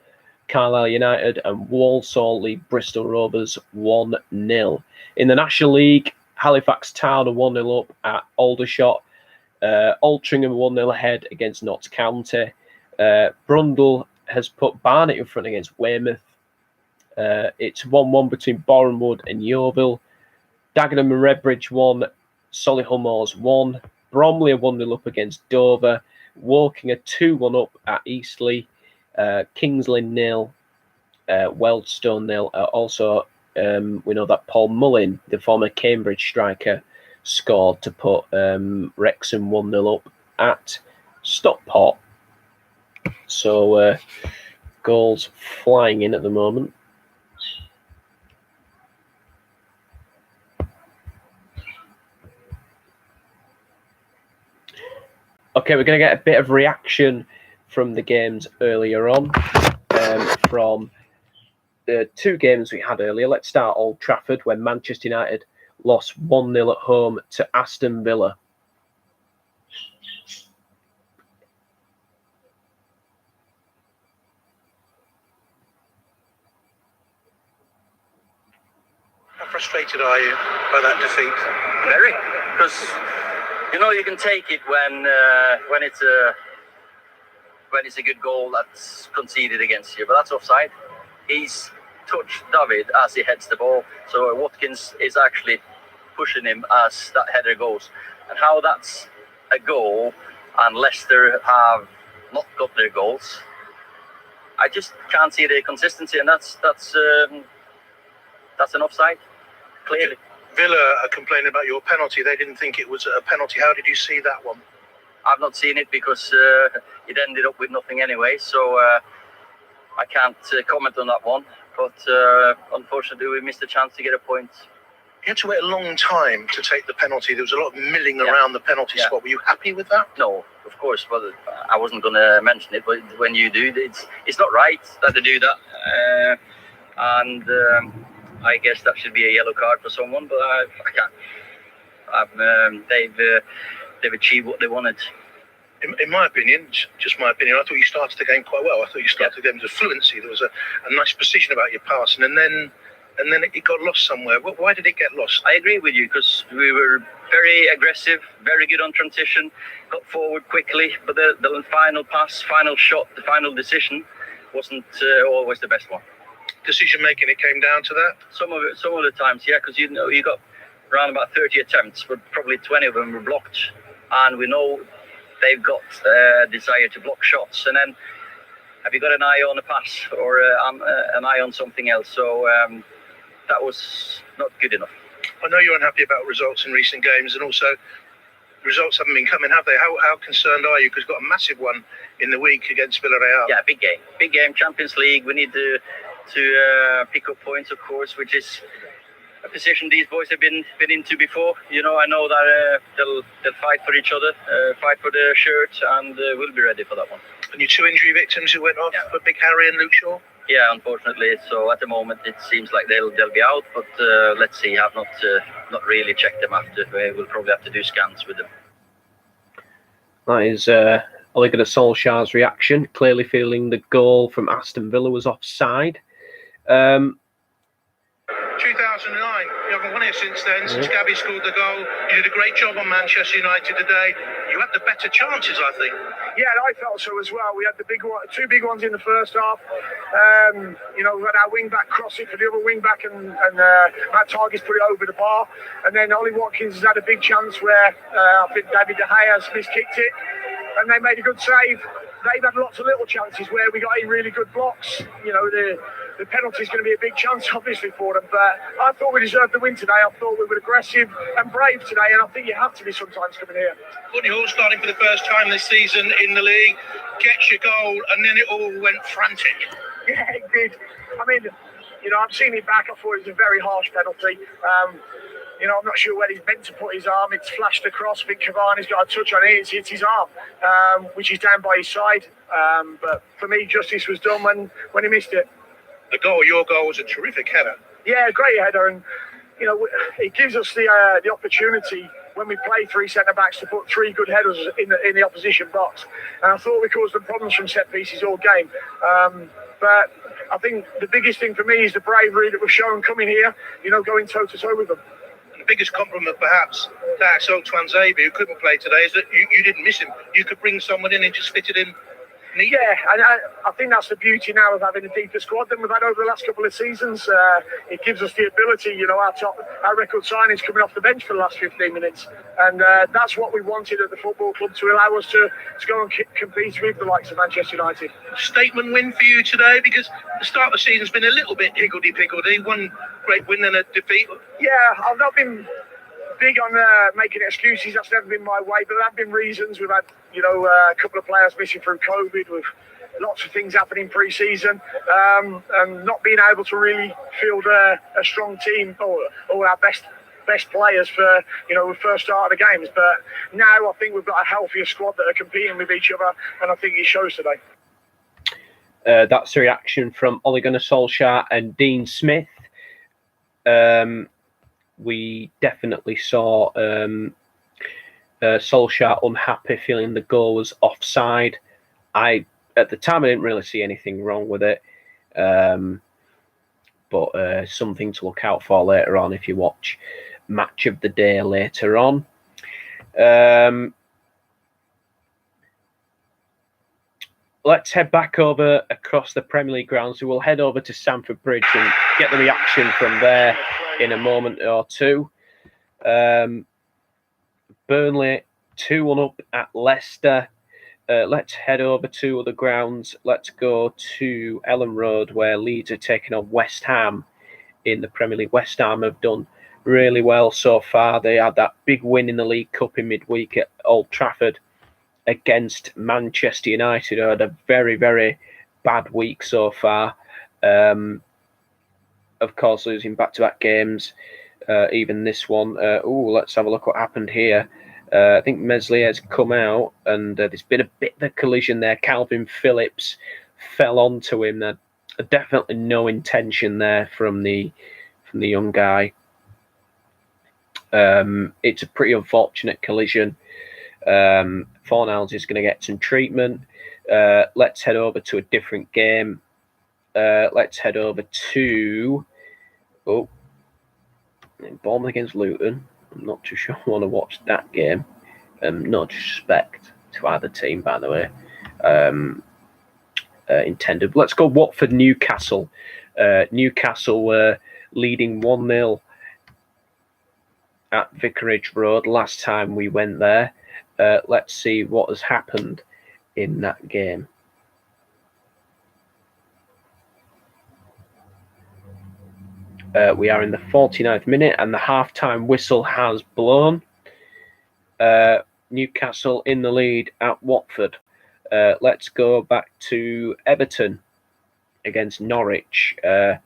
[SPEAKER 1] Carlisle United, and Walsall lead Bristol Rovers 1-0. In the National League, Halifax Town are 1-0 up at Aldershot. Altrincham 1-0 ahead against Notts County. Brundle has put Barnet in front against Weymouth. It's 1-1 between Bournemouth and Yeovil. Dagenham and Redbridge 1, Solihull Moors 1. Bromley are 1-0 up against Dover. Woking are 2-1 up at Eastleigh. Kingsley 0. Wealdstone 0. Also, we know that Paul Mullin, the former Cambridge striker, scored to put Wrexham 1-0 up at Stockport. So, goals flying in at the moment. Okay, we're going to get a bit of reaction from the games earlier on, from the two games we had earlier. Let's start Old Trafford, where Manchester United lost 1-0 at home to Aston Villa.
[SPEAKER 2] How frustrated are you by that defeat?
[SPEAKER 3] Very, because you can take it when it's a good goal that's conceded against you, but that's offside. He's touched David as he heads the ball, so Watkins is actually pushing him as that header goes. And how that's a goal, and Leicester have not got their goals, I just can't see the consistency, and that's an offside, clearly.
[SPEAKER 2] Villa are complaining about your penalty. They didn't think it was a penalty. How did you see that one?
[SPEAKER 3] I've not seen it because it ended up with nothing anyway, so I can't comment on that one. But unfortunately, we missed a chance to get a point.
[SPEAKER 2] You had to wait a long time to take the penalty. There was a lot of milling around the penalty spot. Were you happy with that?
[SPEAKER 3] No, of course. But I wasn't going to mention it. But when you do, it's not right that they do that. I guess that should be a yellow card for someone. But I can't. They've achieved what they wanted.
[SPEAKER 2] In my opinion, just my opinion, I thought you started the game quite well. I thought you started the game with fluency. There was a nice precision about your passing, and then it got lost somewhere. Why did it get lost?
[SPEAKER 3] I agree with you, because we were very aggressive, very good on transition, got forward quickly, but the final pass, final shot, the final decision wasn't always the best one.
[SPEAKER 2] Decision making, it came down to that?
[SPEAKER 3] Some of the times, yeah, because you got around about 30 attempts, but probably 20 of them were blocked. And we know they've got desire to block shots. And then have you got an eye on a pass or an eye on something else? So that was not good enough.
[SPEAKER 2] I know you're unhappy about results in recent games, and also results haven't been coming, have they? How concerned are you? Because you've got a massive one in the week against Villarreal.
[SPEAKER 3] Yeah, big game, Champions League. We need to pick up points, of course, which is a position these boys have been into before. You know, I know that they'll fight for each other, fight for their shirt, and we'll be ready for that one.
[SPEAKER 2] And your 2 injury victims who went off, for Big Harry and Luke Shaw?
[SPEAKER 3] Yeah, unfortunately. So at the moment, it seems like they'll be out, but let's see. I've not really checked them after. We'll probably have to do scans with them.
[SPEAKER 1] That is Ole Gunnar Solskjaer's reaction, clearly feeling the goal from Aston Villa was offside.
[SPEAKER 2] 2009, you haven't won it since then, since Gabby scored the goal. You did a great job on Manchester United today. You had the better chances, I think.
[SPEAKER 4] Yeah, I felt so as well. We had the two big ones in the first half. You know, we had our wing back cross it for the other wing back, and Matt Target's put it over the bar. And then Ollie Watkins has had a big chance where I think David De Gea has miskicked it, and they made a good save. They've had lots of little chances where we got in really good blocks. You know, the penalty is going to be a big chance, obviously, for them. But I thought we deserved the win today. I thought we were aggressive and brave today, and I think you have to be sometimes coming here.
[SPEAKER 2] Courtney Hall starting for the first time this season in the league, gets your goal, and then it all went frantic.
[SPEAKER 4] Yeah, it did. I mean, you know, I've seen it back. I thought it was a very harsh penalty. You know, I'm not sure where he's meant to put his arm. It's flashed across. I think Cavani's got a touch on it. It's hit his arm, which is down by his side. But for me, justice was done when he missed it.
[SPEAKER 2] The goal, your goal, was a terrific header.
[SPEAKER 4] Yeah, great header. And, you know, it gives us the opportunity when we play 3 centre-backs to put 3 good headers in the opposition box. And I thought we caused them problems from set pieces all game. But I think the biggest thing for me is the bravery that we've shown coming here, you know, going toe-to-toe with them.
[SPEAKER 2] The biggest compliment perhaps to Axel Tuanzebe, who couldn't play today, is that you didn't miss him. You could bring someone in and just fit it in neat.
[SPEAKER 4] Yeah, and I think that's the beauty now of having a deeper squad than we've had over the last couple of seasons. It gives us the ability, you know, our record signings coming off the bench for the last 15 minutes. And that's what we wanted at the football club, to allow us to go and compete with the likes of Manchester United.
[SPEAKER 2] Statement win for you today, because the start of the season's been a little bit higgledy-piggledy. One great win and a defeat.
[SPEAKER 4] Yeah, I've not been big on making excuses. That's never been my way, but there have been reasons. We've had, you know, a couple of players missing through COVID, with lots of things happening pre-season, and not being able to really field a strong team or all our best players for, you know, the first start of the games. But now I think we've got a healthier squad that are competing with each other, and I think it shows today.
[SPEAKER 1] That's the reaction from Ole Gunnar Solskjaer and Dean Smith. We definitely saw Solskjaer unhappy, feeling the goal was offside. At the time, I didn't really see anything wrong with it, but something to look out for later on if you watch Match of the Day later on. Let's head back over across the Premier League grounds. So we'll head over to Stamford Bridge and get the reaction from there in a moment or two. Burnley 2-1 up at Leicester. Let's head over to the grounds. Let's go to Ellen Road, where Leeds are taking on West Ham in the Premier League. West Ham have done really well so far. They had that big win in the League Cup in midweek at Old Trafford against Manchester United, who had a very, very bad week so far. Of course, losing back-to-back games, even this one. Let's have a look what happened here. I think Meslier has come out, and there's been a bit of a collision there. Calvin Phillips fell onto him. Definitely no intention there from the young guy. It's a pretty unfortunate collision. Fornals is going to get some treatment. Let's head over to a different game. Let's head over to Bournemouth against Luton. I'm not too sure I want to watch that game. No disrespect to either team, by the way. Intended. Let's go Watford Newcastle. Newcastle were leading 1-0 at Vicarage Road last time we went there. Let's see what has happened in that game. We are in the 49th minute and the half-time whistle has blown. Newcastle in the lead at Watford. Let's go back to Everton against Norwich. Have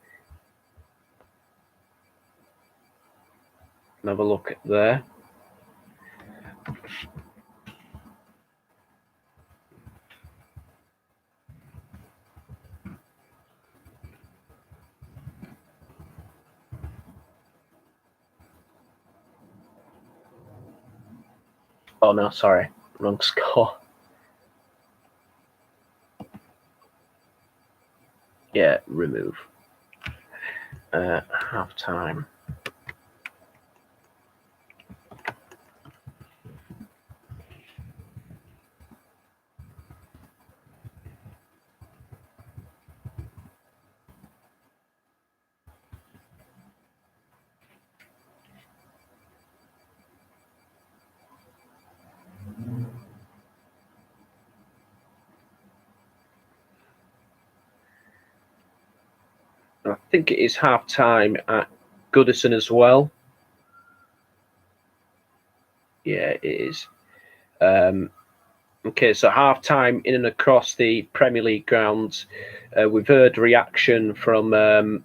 [SPEAKER 1] a look at there. Oh no, sorry, wrong score. Yeah, remove. Half time. I think it is half time at Goodison as well. Yeah, it is. Okay, so half time in and across the Premier League grounds. We've heard reaction from the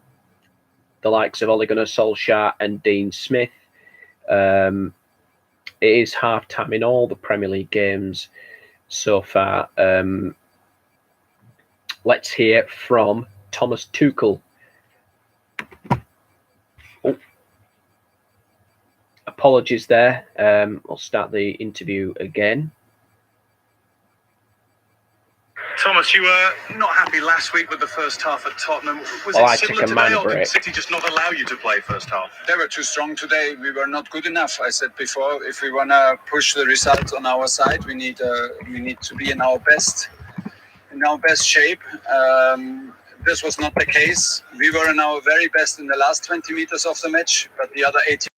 [SPEAKER 1] likes of Ole Gunnar Solskjaer and Dean Smith. It is half time in all the Premier League games so far. Let's hear from Thomas Tuchel. Oh, apologies there. I'll start the interview again.
[SPEAKER 5] Thomas, you were not happy last week with the first half at Tottenham. Was
[SPEAKER 1] Well,
[SPEAKER 5] it
[SPEAKER 1] I
[SPEAKER 5] similar
[SPEAKER 1] took a
[SPEAKER 5] today,
[SPEAKER 1] man
[SPEAKER 5] or did
[SPEAKER 1] break.
[SPEAKER 5] City just not allow you to play first half?
[SPEAKER 6] They were too strong today. We were not good enough. I said before, if we want to push the results on our side, we need to be in our best shape. This was not the case. We were in our very best in the last 20 meters of the match, but the other 80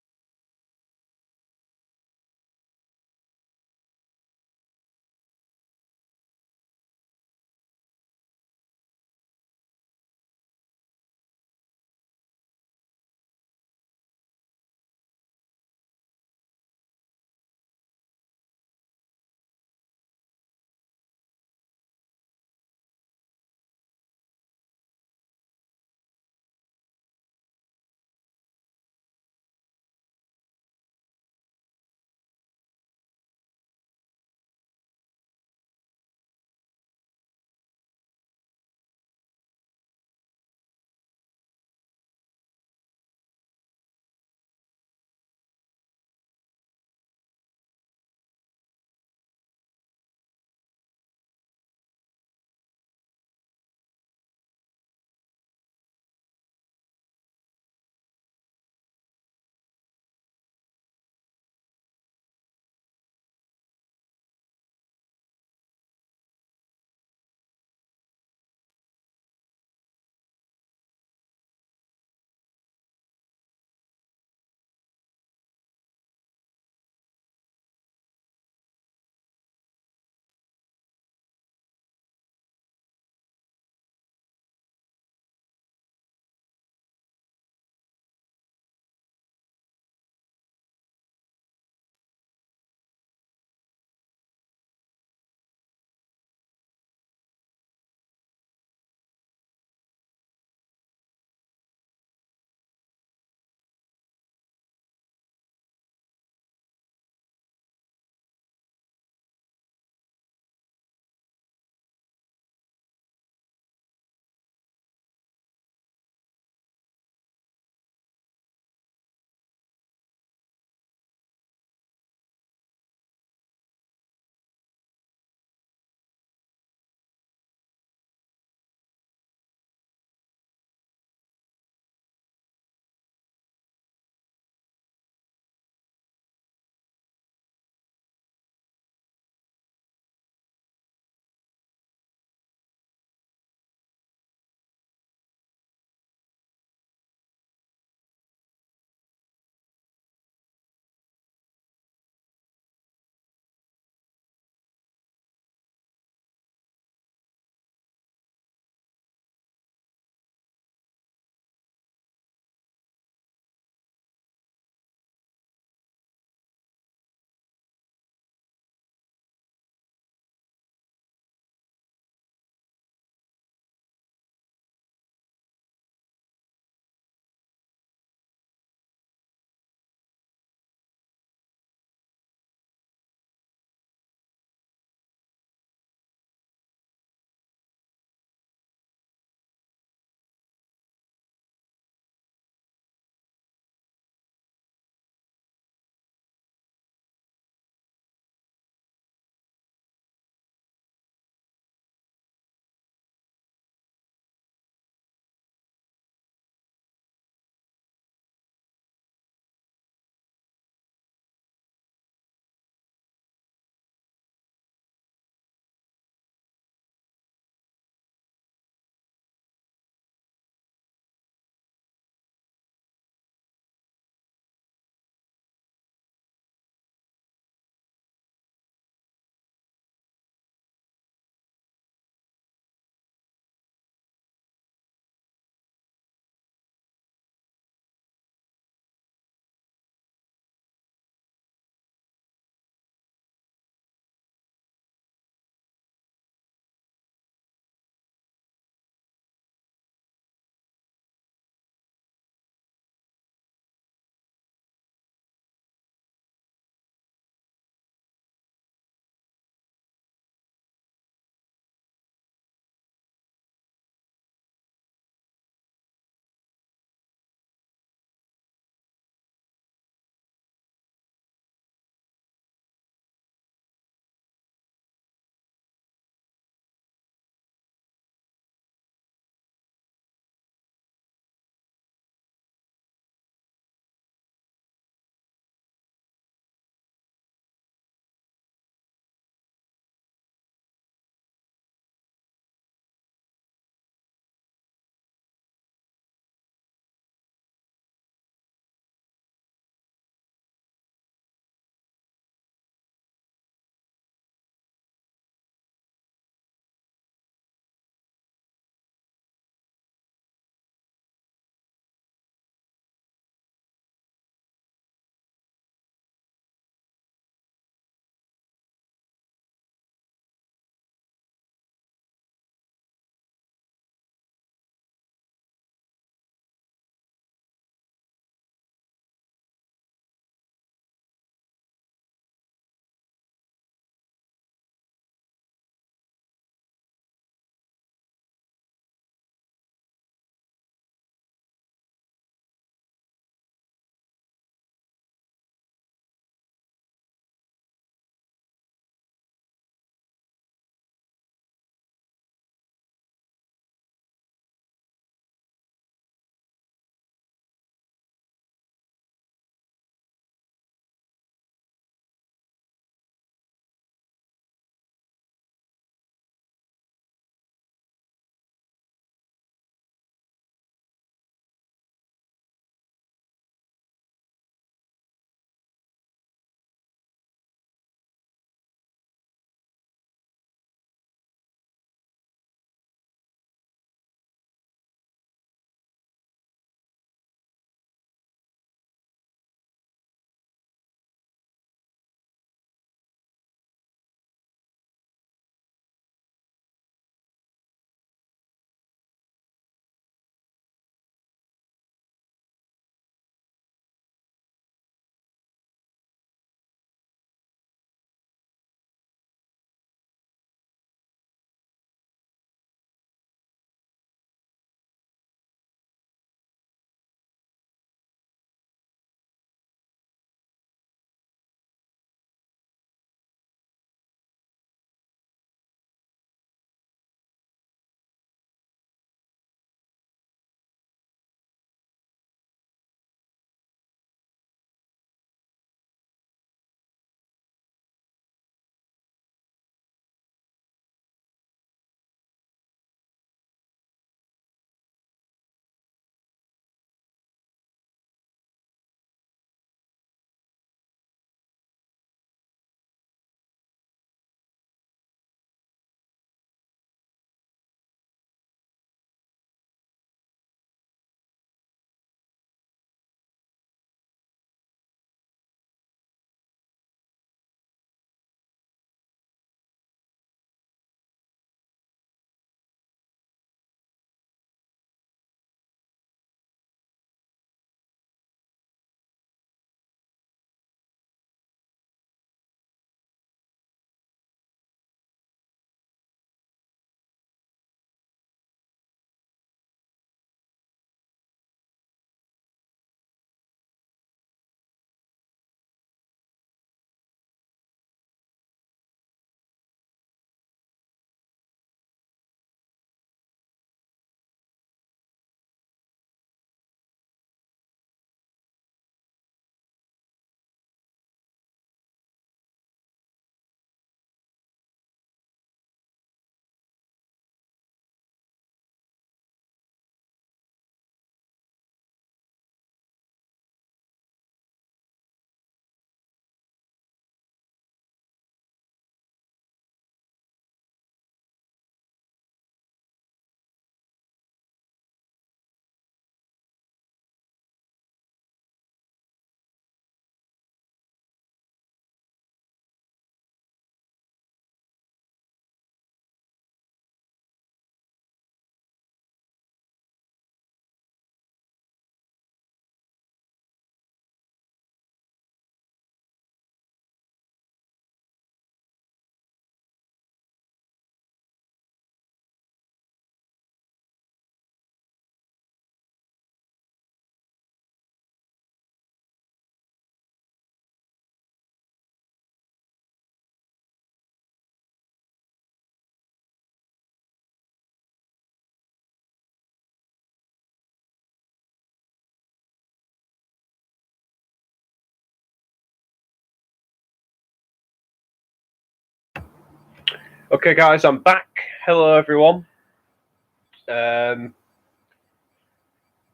[SPEAKER 1] Okay, guys, I'm back. Hello, everyone.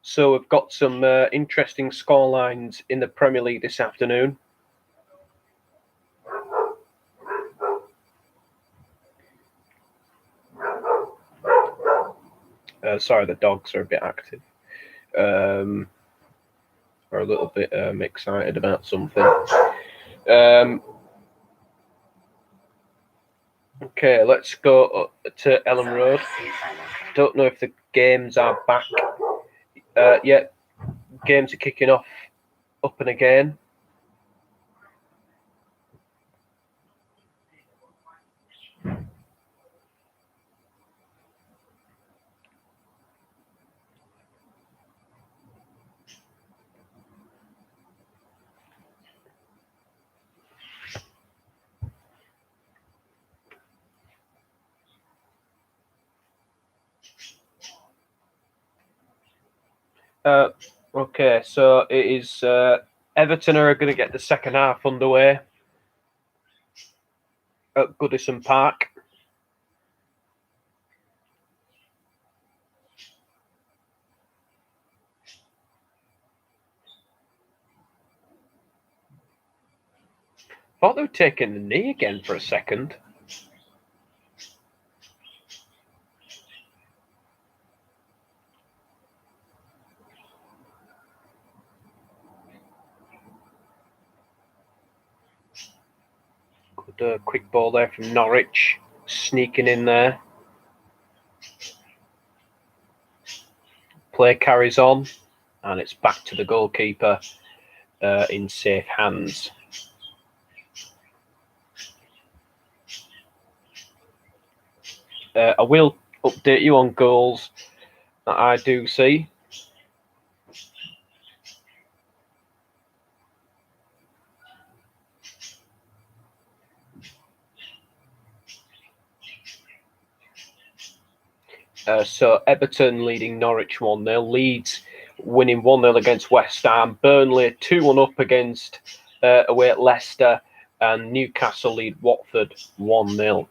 [SPEAKER 1] So we've got some interesting scorelines in the Premier League this afternoon. Sorry, the dogs are a bit active. Are a little bit excited about something. Okay, let's go to Ellen Road. Don't know if the games are back yet. Games are kicking off up and again. Okay, so it is Everton are going to get the second half underway at Goodison Park. Thought they were taking the knee again for a second. Good quick ball there from Norwich, sneaking in there. Play carries on, and it's back to the goalkeeper in safe hands. I will update you on goals that I do see. So Everton leading Norwich 1-0. Leeds winning 1-0 against West Ham. Burnley 2-1 up against away at Leicester. And Newcastle lead Watford 1-0.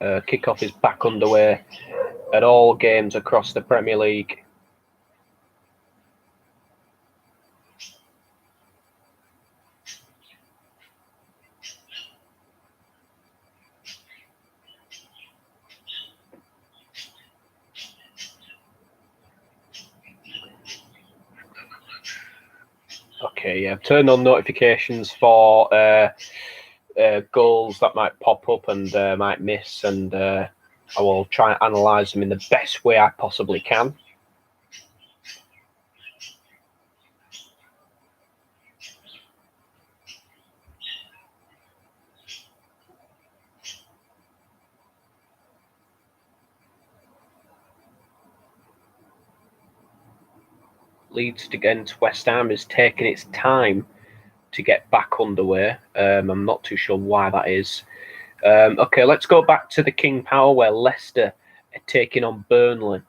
[SPEAKER 1] Kickoff is back underway at all games across the Premier League. Okay, yeah, turn on notifications for goals that might pop up and might miss, and I will try and analyse them in the best way I possibly can. Leeds against West Ham is taking its time to get back underway. I'm not too sure why that is. Okay, let's go back to the King Power where Leicester are taking on Burnley.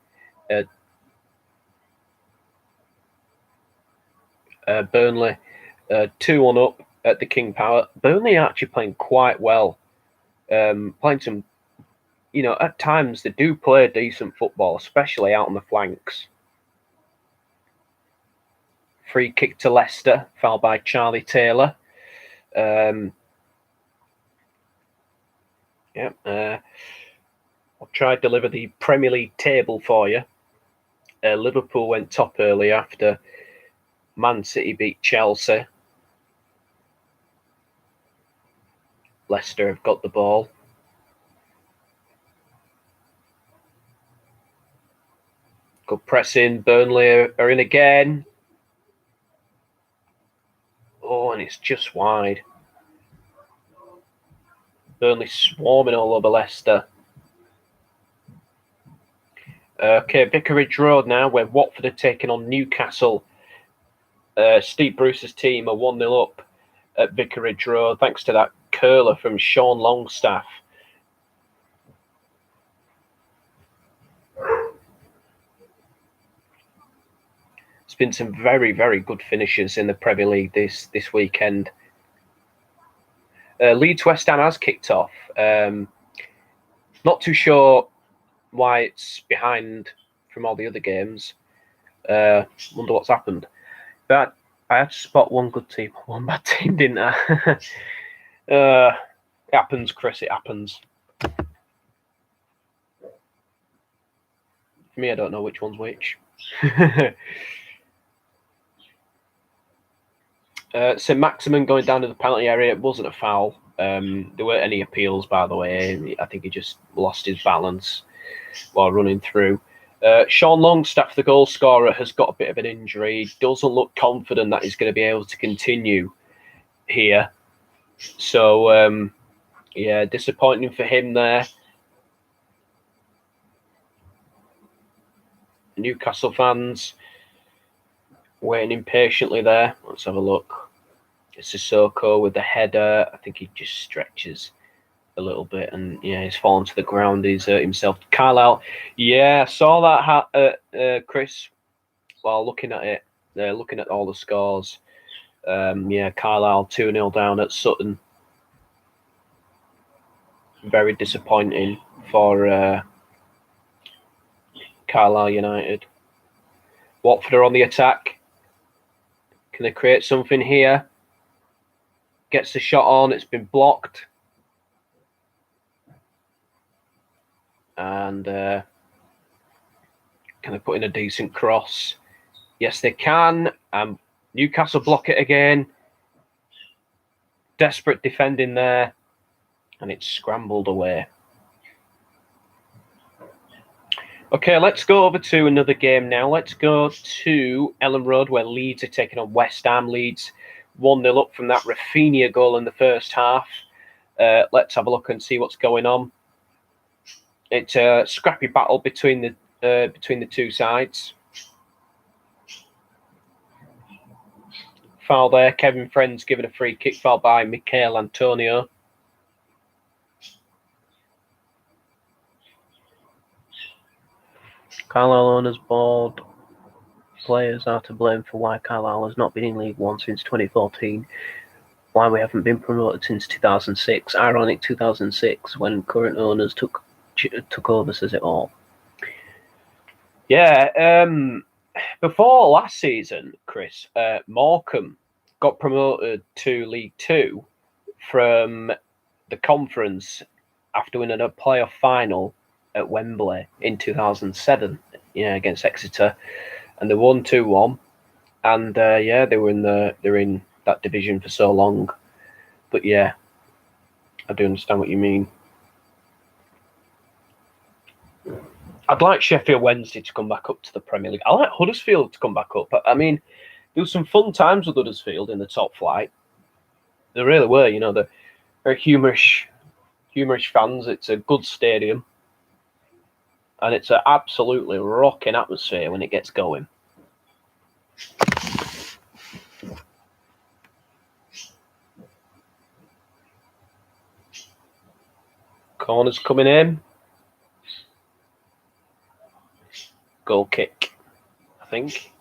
[SPEAKER 1] Burnley 2-1 up at the King Power. Burnley are actually playing quite well. Playing some, at times they do play decent football, especially out on the flanks. Free kick to Leicester, fouled by Charlie Taylor. I'll try to deliver the Premier League table for you. Liverpool went top early after Man City beat Chelsea. Leicester have got the ball. Good pressing. Burnley are in again. Oh, and it's just wide. Burnley swarming all over Leicester. Okay, Vicarage Road now, where Watford are taking on Newcastle. Steve Bruce's team are 1-0 up at Vicarage Road, thanks to that curler from Sean Longstaff. There's been some very, very good finishes in the Premier League this weekend. Leeds West Ham has kicked off. Not too sure why it's behind from all the other games. Wonder what's happened. But I had to spot one good team, one bad team, didn't I? It happens, Chris. It happens. For me, I don't know which one's which. St. Maximin going down to the penalty area. It wasn't a foul. There weren't any appeals, by the way. I think he just lost his balance while running through. Sean Longstaff, the goal scorer, has got a bit of an injury. Doesn't look confident that he's going to be able to continue here. So, yeah, disappointing for him there. Newcastle fans waiting impatiently there. Let's have a look. It's Sissoko with the header. I think he just stretches a little bit, and yeah, he's fallen to the ground. He's hurt himself. Carlisle, yeah, I saw that, Chris, while looking at it. Looking at all the scores. Yeah, Carlisle 2-0 down at Sutton. Very disappointing for Carlisle United. Watford are on the attack. Can they create something here? Gets the shot on. It's been blocked. And can they put in a decent cross? Yes, they can. Newcastle block it again. Desperate defending there. And it's scrambled away. Okay, let's go over to another game now. Let's go to Ellen Road, where Leeds are taking on West Ham. Leeds 1-0 up from that Rafinha goal in the first half. Let's have a look and see what's going on. It's a scrappy battle between the two sides. Foul there. Kevin Friends given a free kick. Foul by Michael Antonio. Carlisle owners board players are to blame for why Carlisle has not been in League One since 2014. Why we haven't been promoted since 2006. Ironic 2006 when current owners took over, says it all. Yeah, before last season, Chris, Morecambe got promoted to League Two from the Conference after winning a playoff final at Wembley in 2007, against Exeter, and they won 2-1. And yeah, they were in that division for so long. But yeah, I do understand what you mean. I'd like Sheffield Wednesday to come back up to the Premier League. I like Huddersfield to come back up. I mean, there was some fun times with Huddersfield in the top flight. There really were. They're humorous fans. It's a good stadium. And it's an absolutely rocking atmosphere when it gets going. Corners coming in. Goal kick, I think.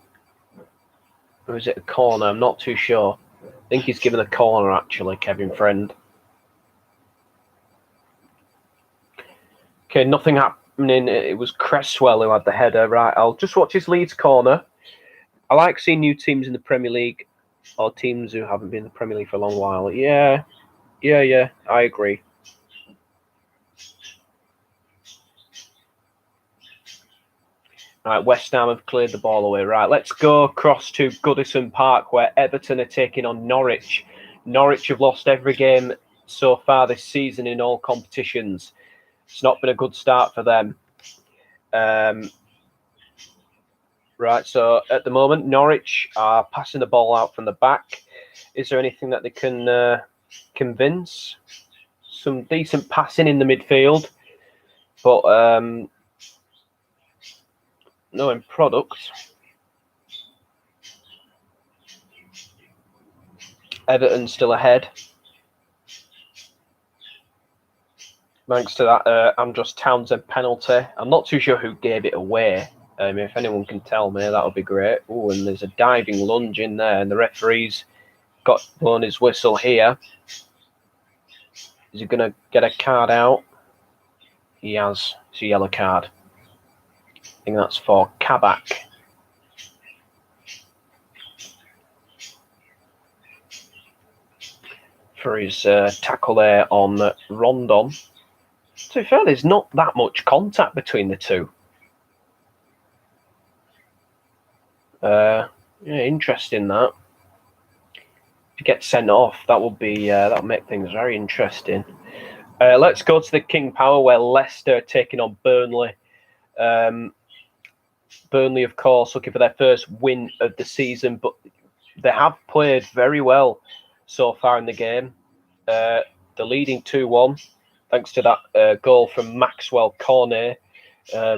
[SPEAKER 1] Or is it a corner? I'm not too sure. I think he's given a corner, actually, Kevin Friend. Okay, nothing happening. It was Cresswell who had the header. Right, I'll just watch his Leeds corner. I like seeing new teams in the Premier League, or teams who haven't been in the Premier League for a long while. Yeah, I agree. Right, West Ham have cleared the ball away. Right, let's go across to Goodison Park, where Everton are taking on Norwich. Norwich have lost every game so far this season in all competitions. It's not been a good start for them. Right, so at the moment, Norwich are passing the ball out from the back. Is there anything that they can convince? Some decent passing in the midfield, but no in product. Everton still ahead. Thanks to that Andros Townsend penalty. I'm not too sure who gave it away. If anyone can tell me, that would be great. Oh, and there's a diving lunge in there, and the referee's got blown his whistle here. Is he going to get a card out? He has. It's a yellow card. I think that's for Kabak. For his tackle there on Rondon. To be fair, there's not that much contact between the two. Yeah, interesting that. If you get sent off, that would be that'll make things very interesting. Let's go to the King Power, where Leicester are taking on Burnley. Burnley, of course, looking for their first win of the season, but they have played very well so far in the game. They're leading 2-1, thanks to that goal from Maxwell Cornet,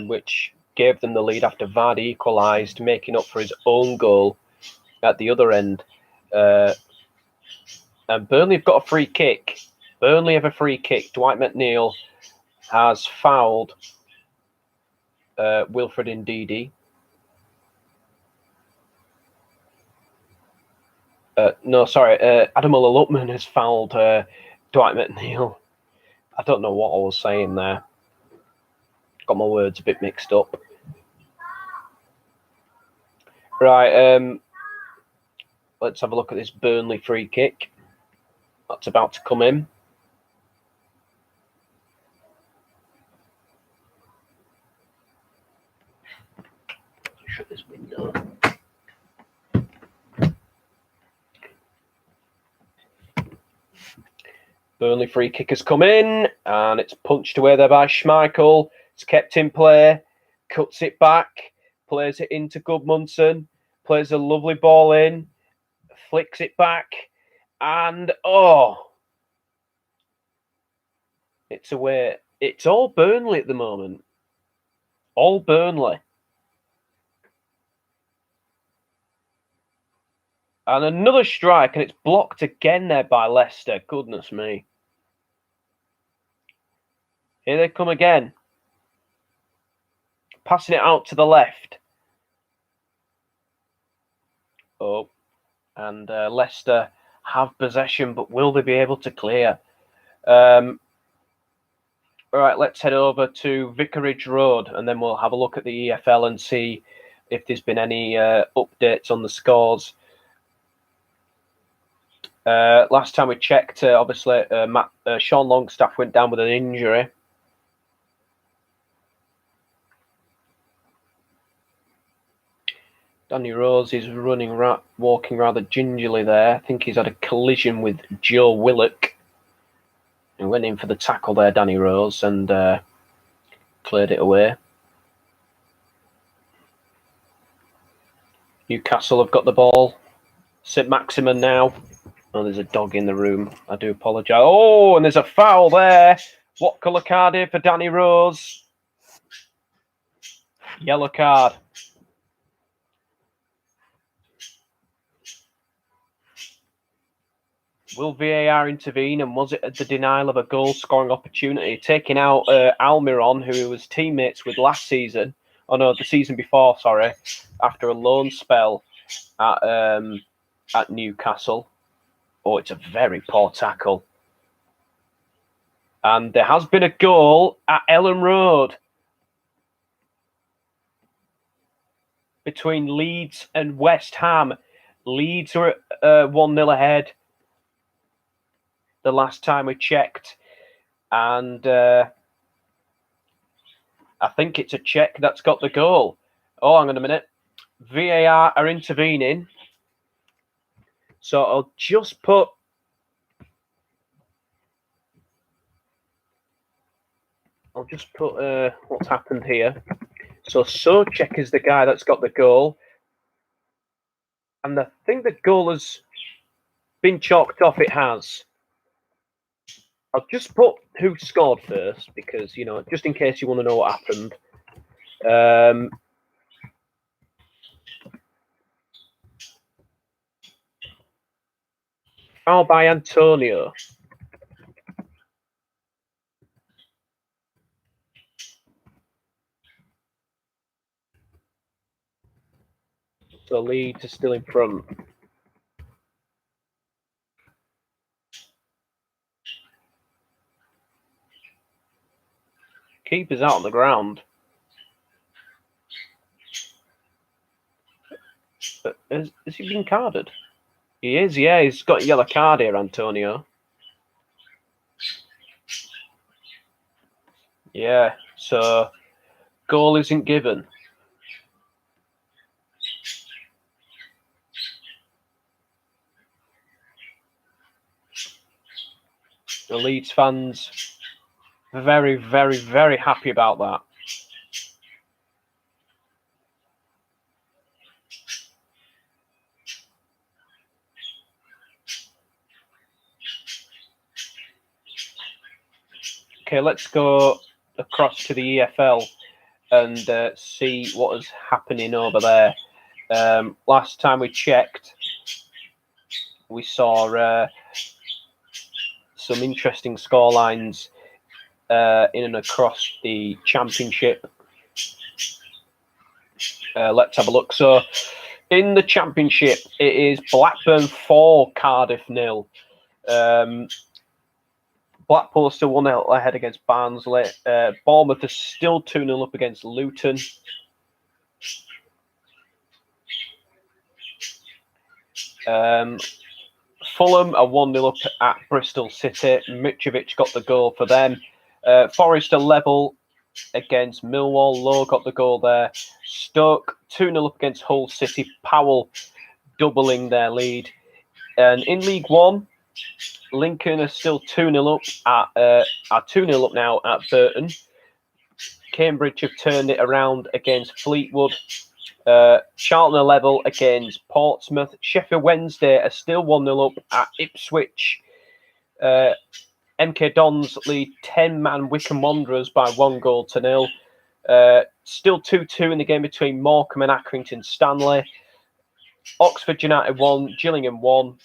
[SPEAKER 1] which gave them the lead after Vardy equalised, making up for his own goal at the other end. And Burnley have got a free kick. Burnley have a free kick. Dwight McNeil has fouled Wilfred Ndidi. No, sorry. Ademola Lookman has fouled Dwight McNeil. I don't know what I was saying there. Got my words a bit mixed up. Right, let's have a look at this Burnley free kick. That's about to come in. Shut this window. Burnley free kick has come in, and it's punched away there by Schmeichel. It's kept in play, cuts it back, plays it into Gudmundsson, plays a lovely ball in, flicks it back, and it's away. It's all Burnley at the moment. All Burnley. And another strike, and it's blocked again there by Leicester. Goodness me. Here they come again. Passing it out to the left. Oh, and Leicester have possession, but will they be able to clear? All right, let's head over to Vicarage Road, and then we'll have a look at the EFL and see if there's been any updates on the scores. Last time we checked, obviously, Sean Longstaff went down with an injury. Danny Rose is walking rather gingerly there. I think he's had a collision with Joe Willock. He went in for the tackle there, Danny Rose, and cleared it away. Newcastle have got the ball. St Maximin now. Oh, there's a dog in the room. I do apologise. Oh, and there's a foul there. What colour card here for Danny Rose? Yellow card. Will VAR intervene, and was it the denial of a goal-scoring opportunity? Taking out Almiron, who was teammates with last season. Oh, no, the season before, sorry. After a loan spell at Newcastle. Oh, it's a very poor tackle. And there has been a goal at Ellen Road between Leeds and West Ham. Leeds are 1-0 ahead the last time we checked. And I think it's a Czech that's got the goal. Oh, hang on a minute. VAR are intervening. So I'll just put what's happened here. So Souček is the guy that's got the goal. And I think the goal has been chalked off. It has. I'll just put who scored first because, you know, just in case you want to know what happened. Foul by Antonio. So Leeds are still in front. Keeper's out on the ground. Has he been carded? He is, yeah. He's got a yellow card here, Antonio. Yeah, so goal isn't given. The Leeds fans very, very, very happy about that. Okay, let's go across to the EFL and see what is happening over there. Last time we checked, we saw some interesting scorelines in and across the Championship. Let's have a look. So, in the Championship, it is Blackburn 4, Cardiff 0. Blackpool still 1-0 ahead against Barnsley. Bournemouth is still 2-0 up against Luton. Fulham are 1-0 up at Bristol City. Mitrovic got the goal for them. Forest are level against Millwall. Lowe got the goal there. Stoke 2-0 up against Hull City. Powell doubling their lead. And in League One, Lincoln are still 2-0 up are 2-0 up now at Burton. Cambridge have turned it around against Fleetwood. Charlton are level against Portsmouth. Sheffield Wednesday are still 1-0 up at Ipswich. MK Dons lead 10-man Wycombe Wanderers by 1-0. Still 2-2 in the game between Morecambe and Accrington Stanley. Oxford United 1, Gillingham 1.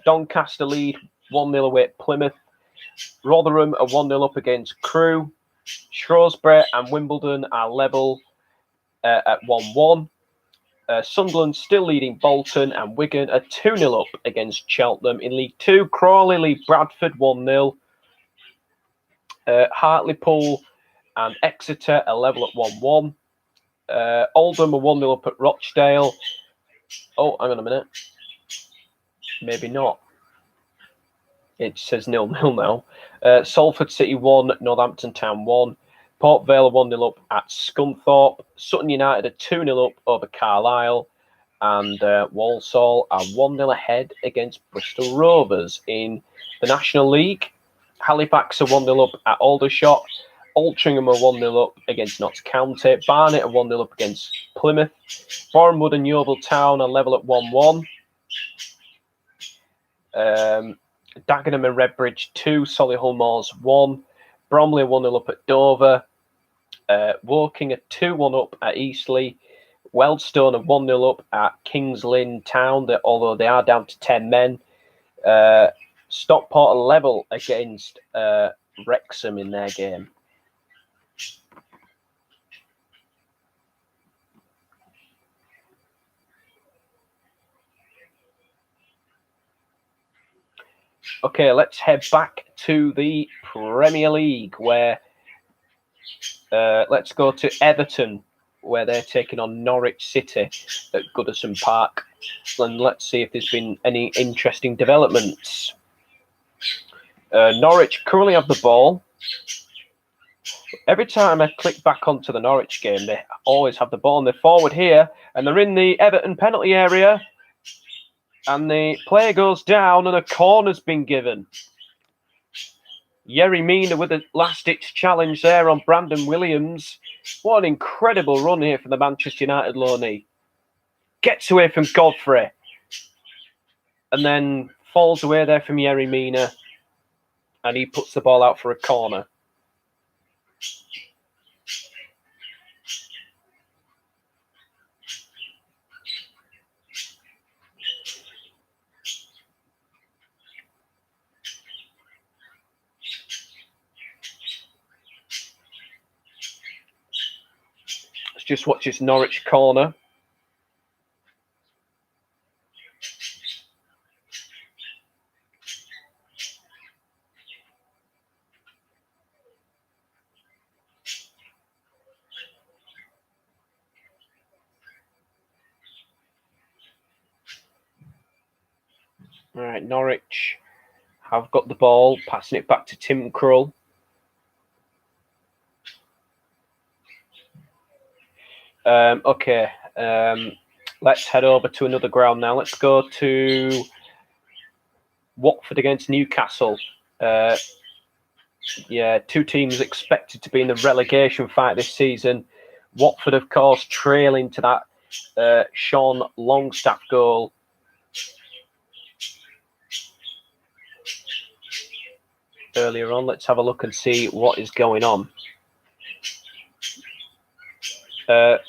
[SPEAKER 1] Doncaster lead 1-0 away at Plymouth. Rotherham are 1-0 up against Crewe. Shrewsbury and Wimbledon are level at 1-1. Sunderland still leading Bolton, and Wigan are 2-0 up against Cheltenham. In League 2, Crawley lead Bradford 1-0. Hartlepool and Exeter are level at 1-1. Oldham are 1-0 up at Rochdale. Oh, hang on a minute. Maybe not. It says 0-0 now. Salford City 1, Northampton Town 1. Port Vale are 1-0 up at Scunthorpe. Sutton United are 2-0 up over Carlisle. And Walsall are 1-0 ahead against Bristol Rovers. In the National League, Halifax are 1-0 up at Aldershot. Altrincham are 1-0 up against Notts County. Barnet are 1-0 up against Plymouth. Bournemouth and Yeovil Town are level at 1-1. Dagenham and Redbridge 2, Solihull Moors 1. Bromley 1-0 up at Dover. Woking are 2-1 up at Eastleigh. Wealdstone are 1-0 up at Kings Lynn Town, although they are down to 10 men. Stockport are level against Wrexham in their game. Okay, let's head back to the Premier League, where let's go to Everton, where they're taking on Norwich City at Goodison Park. And let's see if there's been any interesting developments. Norwich currently have the ball. Every time I click back onto the Norwich game, they always have the ball, and they're forward here, and they're in the Everton penalty area. And the player goes down and a corner's been given. Yerry Mina with a last-ditch challenge there on Brandon Williams. What an incredible run here from the Manchester United loanee. Gets away from Godfrey. And then falls away there from Yerry Mina. And he puts the ball out for a corner. Just watch this Norwich corner. All right, Norwich have got the ball, passing it back to Tim Krul. Okay, let's head over to another ground now. Let's go to Watford against Newcastle. Yeah, two teams expected to be in the relegation fight this season. Watford, of course, trailing to that Sean Longstaff goal. Earlier on, let's have a look and see what is going on.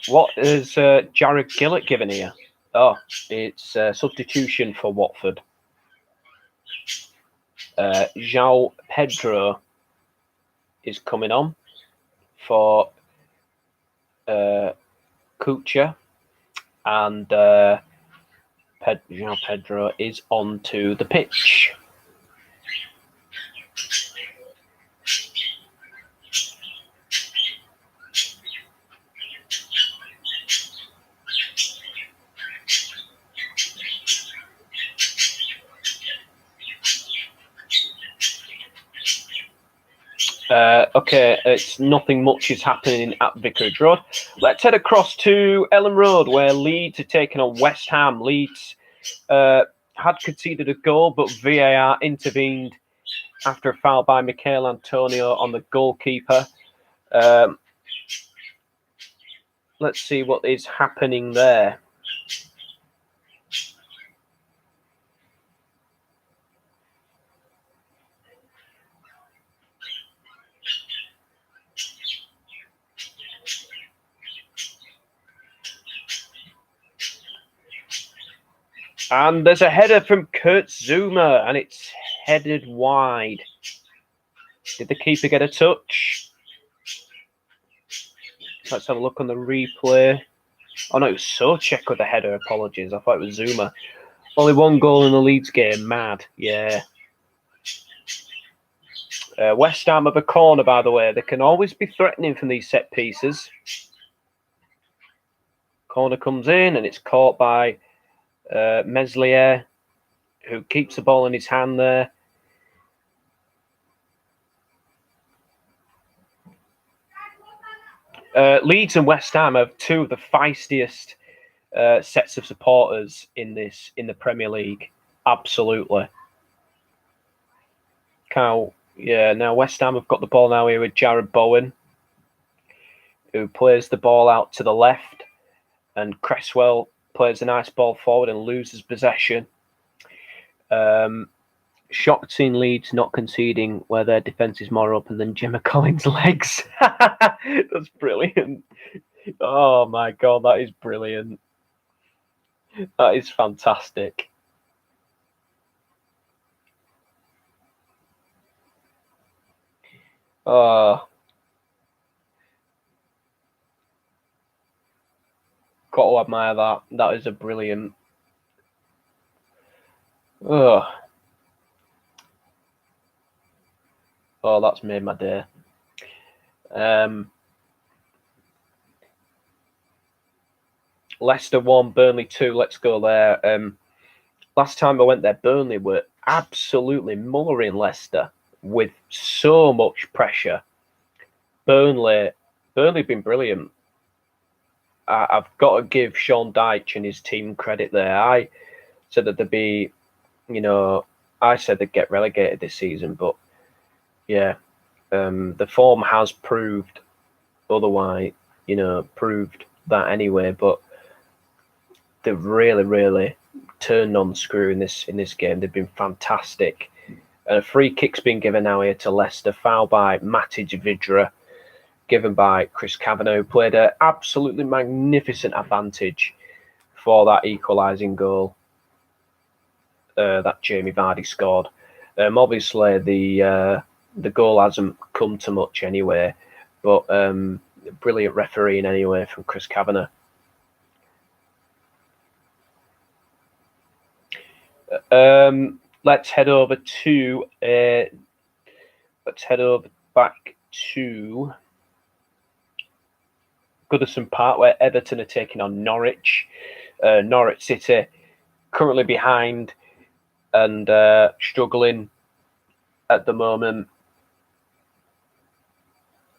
[SPEAKER 1] What is Jared Gillett given here? Oh, it's a substitution for Watford. João Pedro is coming on for Kucha, and João Pedro is onto the pitch. Okay, it's nothing much is happening at Vicarage Road. Let's head across to Ellen Road, where Leeds are taking on West Ham. Leeds had conceded a goal, but VAR intervened after a foul by Michail Antonio on the goalkeeper. Let's see what is happening there. And there's a header from Kurt Zouma, and it's headed wide. Did the keeper get a touch? Let's have a look on the replay. Oh no, it was Souček with the header. Apologies, I thought it was Zouma. Only one goal in the Leeds game. Mad, yeah. West Ham have a corner, by the way. They can always be threatening from these set pieces. Corner comes in, and it's caught by Meslier, who keeps the ball in his hand there. Leeds and West Ham have two of the feistiest sets of supporters in the Premier League. Absolutely. Now West Ham have got the ball now here with Jared Bowen, who plays the ball out to the left, and Cresswell plays a nice ball forward and loses possession. Shocked seeing Leeds not conceding where their defence is more open than Gemma Collins' legs. That's brilliant. Oh my God, that is brilliant. That is fantastic. Got to admire that. That is a brilliant. Oh, that's made my day. Leicester 1, Burnley 2. Let's go there. Last time I went there, Burnley were absolutely mulling Leicester with so much pressure. Burnley been brilliant. I've got to give Sean Dyche and his team credit there. I said that they'd be, I said they'd get relegated this season, but yeah, the form has proved otherwise, proved that anyway, but they've really, really turned on the screw in this game. They've been fantastic. And a free kick's been given now here to Leicester, foul by Matic Vidra, given by Chris Kavanagh, who played an absolutely magnificent advantage for that equalising goal that Jamie Vardy scored. Obviously, the goal hasn't come to much anyway, but brilliant refereeing anyway from Chris Kavanagh. Let's head over back to Goodison Park, where Everton are taking on Norwich. Norwich City currently behind and struggling at the moment.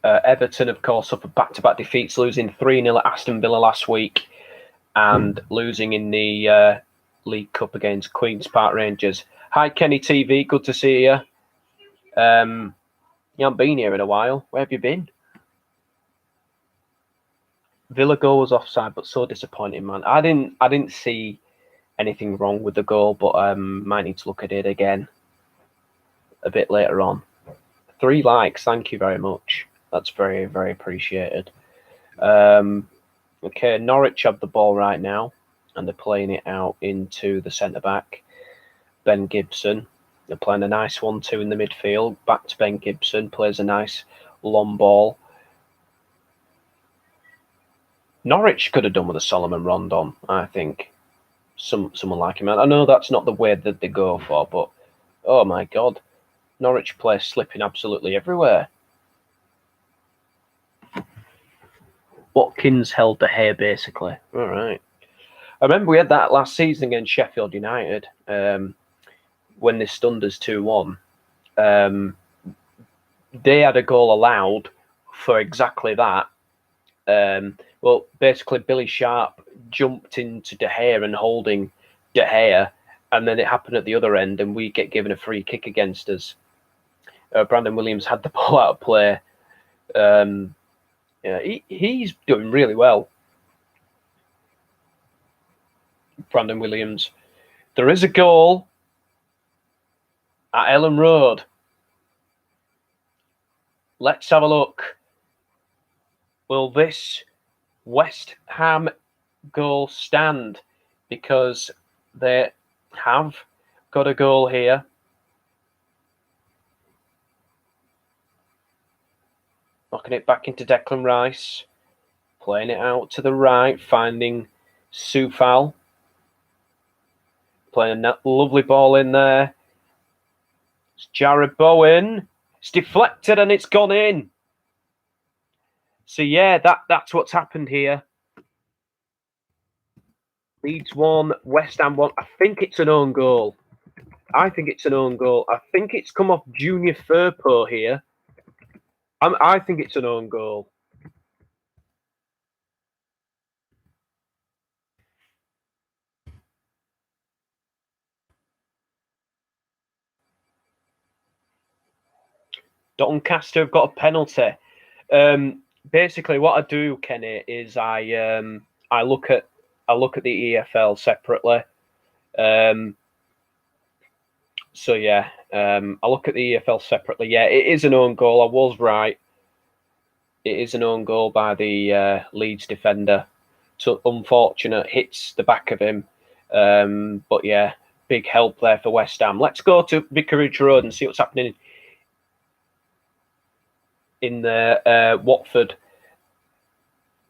[SPEAKER 1] Everton, of course, suffered back-to-back defeats, losing 3-0 at Aston Villa last week and losing in the League Cup against Queen's Park Rangers. Hi, Kenny TV. Good to see you. You haven't been here in a while. Where have you been? Villa goal was offside, but so disappointing, man. I didn't see anything wrong with the goal, but might need to look at it again a bit later on. 3 likes. Thank you very much. That's very, very appreciated. Okay, Norwich have the ball right now, and they're playing it out into the centre-back, Ben Gibson. They're playing a nice 1-2 in the midfield. Back to Ben Gibson. Plays a nice long ball. Norwich could have done with a Solomon Rondon, I think. Someone like him. I know that's not the way that they go for, but oh my God. Norwich players slipping absolutely everywhere. Watkins held the hair, basically. All right. I remember we had that last season against Sheffield United when they stunned us 2-1. They had a goal allowed for exactly that. Well, basically, Billy Sharp jumped into De Gea and holding De Gea, and then it happened at the other end, and we get given a free kick against us. Brandon Williams had the ball out of play. Yeah, he's doing really well. Brandon Williams. There is a goal at Ellen Road. Let's have a look. Will this West Ham goal stand? Because they have got a goal here. Knocking it back into Declan Rice. Playing it out to the right. Finding Soufal. Playing that lovely ball in there. It's Jared Bowen. It's deflected and it's gone in. So yeah, that's what's happened here. Leeds 1, West Ham 1. I think it's an own goal. I think it's come off Junior Firpo here. I think it's an own goal. Doncaster have got a penalty. Basically, what I do, Kenny, is I look at the EFL separately. So yeah, I look at the EFL separately. Yeah, it is an own goal. I was right. It is an own goal by the Leeds defender. So unfortunate, hits the back of him. But yeah, big help there for West Ham. Let's go to Vicarage Road and see what's happening in the Watford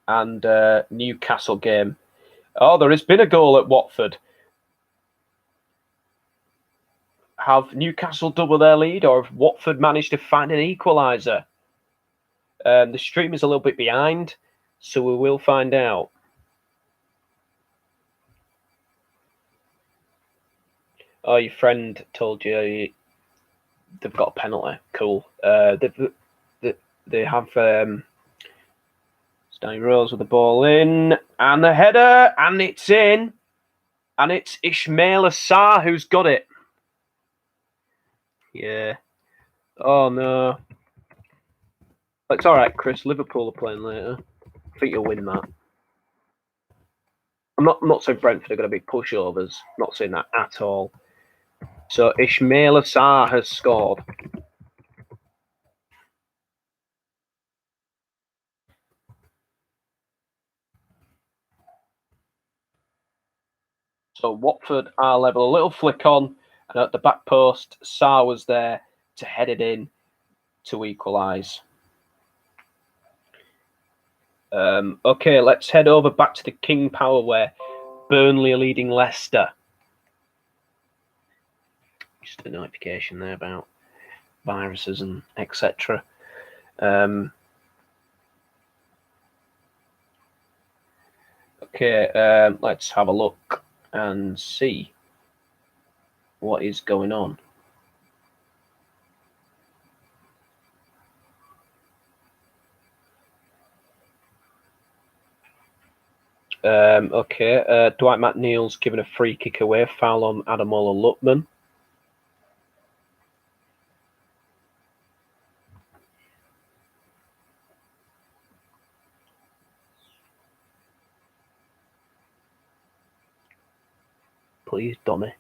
[SPEAKER 1] and Newcastle game. Oh, there has been a goal at Watford. Have Newcastle double their lead, or have Watford managed to find an equaliser? The stream is a little bit behind, so we will find out. Oh, your friend told you they've got a penalty. Cool. They have Danny Rose with the ball in, and the header, and it's in, and it's Ismail Assar who's got it. Yeah. Oh no. It's all right, Chris. Liverpool are playing later. I think you'll win that. I'm not saying Brentford are going to be pushovers. I'm not saying that at all. So Ismail Assar has scored. So Watford are level. A little flick on, and at the back post, Sarr was there to head it in to equalise. Okay, let's head over back to the King Power where Burnley are leading Leicester. Just a notification there about viruses and etc. Okay, let's have a look and see. what is going on. Okay, Dwight McNeil's given a free kick away, foul on Ademola Lookman. Please, Donny.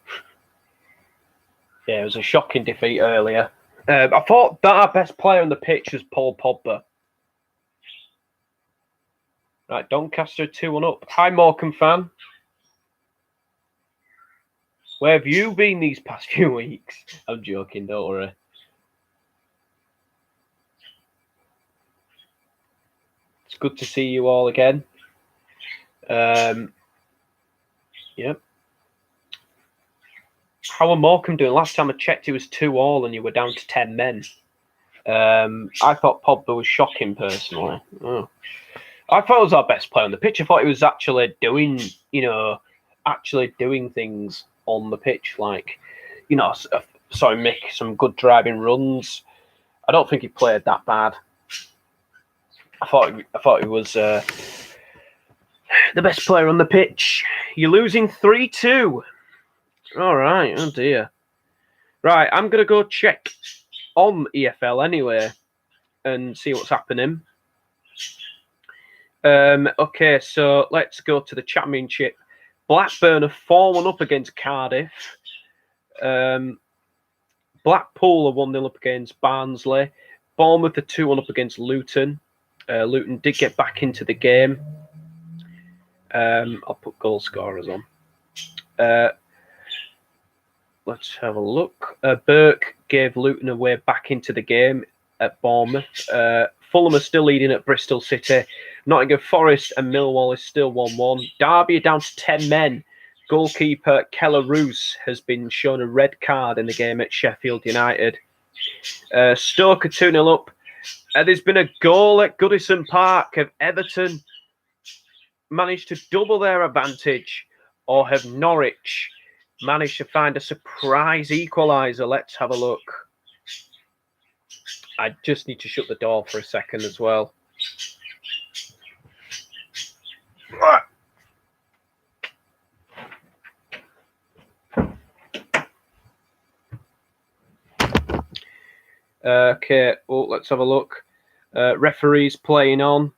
[SPEAKER 1] Yeah, it was a shocking defeat earlier. I thought that our best player on the pitch was Paul Pogba. Right, Doncaster 2-1 up. Hi, Morecambe fan. Where have you been these past few weeks? I'm joking, don't worry. It's good to see you all again. Yep. How are Morecambe doing? Last time I checked, it was 2-2 and you were down to 10 men. I thought Pogba was shocking, personally. Oh. I thought it was our best player on the pitch. I thought he was actually doing, things on the pitch. Like, saw him make some good driving runs. I don't think he played that bad. I thought he was the best player on the pitch. You're losing 3-2. All right. Oh dear. Right, I'm gonna go check on EFL anyway and see what's happening. Okay, so let's go to the Championship. Blackburn are 4-1 up against Cardiff. Blackpool are 1-0 up against Barnsley. Bournemouth are 2-1 up against Luton. Luton did get back into the game. I'll put goal scorers on. Let's have a look. Burke gave Luton away back into the game at Bournemouth. Fulham are still leading at Bristol City. Nottingham Forest and Millwall is still 1-1. Derby are down to 10 men. Goalkeeper Keller Roos has been shown a red card in the game at Sheffield United. Stoke are 2-0 up. There's been a goal at Goodison Park. Have Everton managed to double their advantage, or have Norwich managed to find a surprise equaliser? Let's have a look. I just need to shut the door for a second as well. Okay, let's have a look. Referees playing on.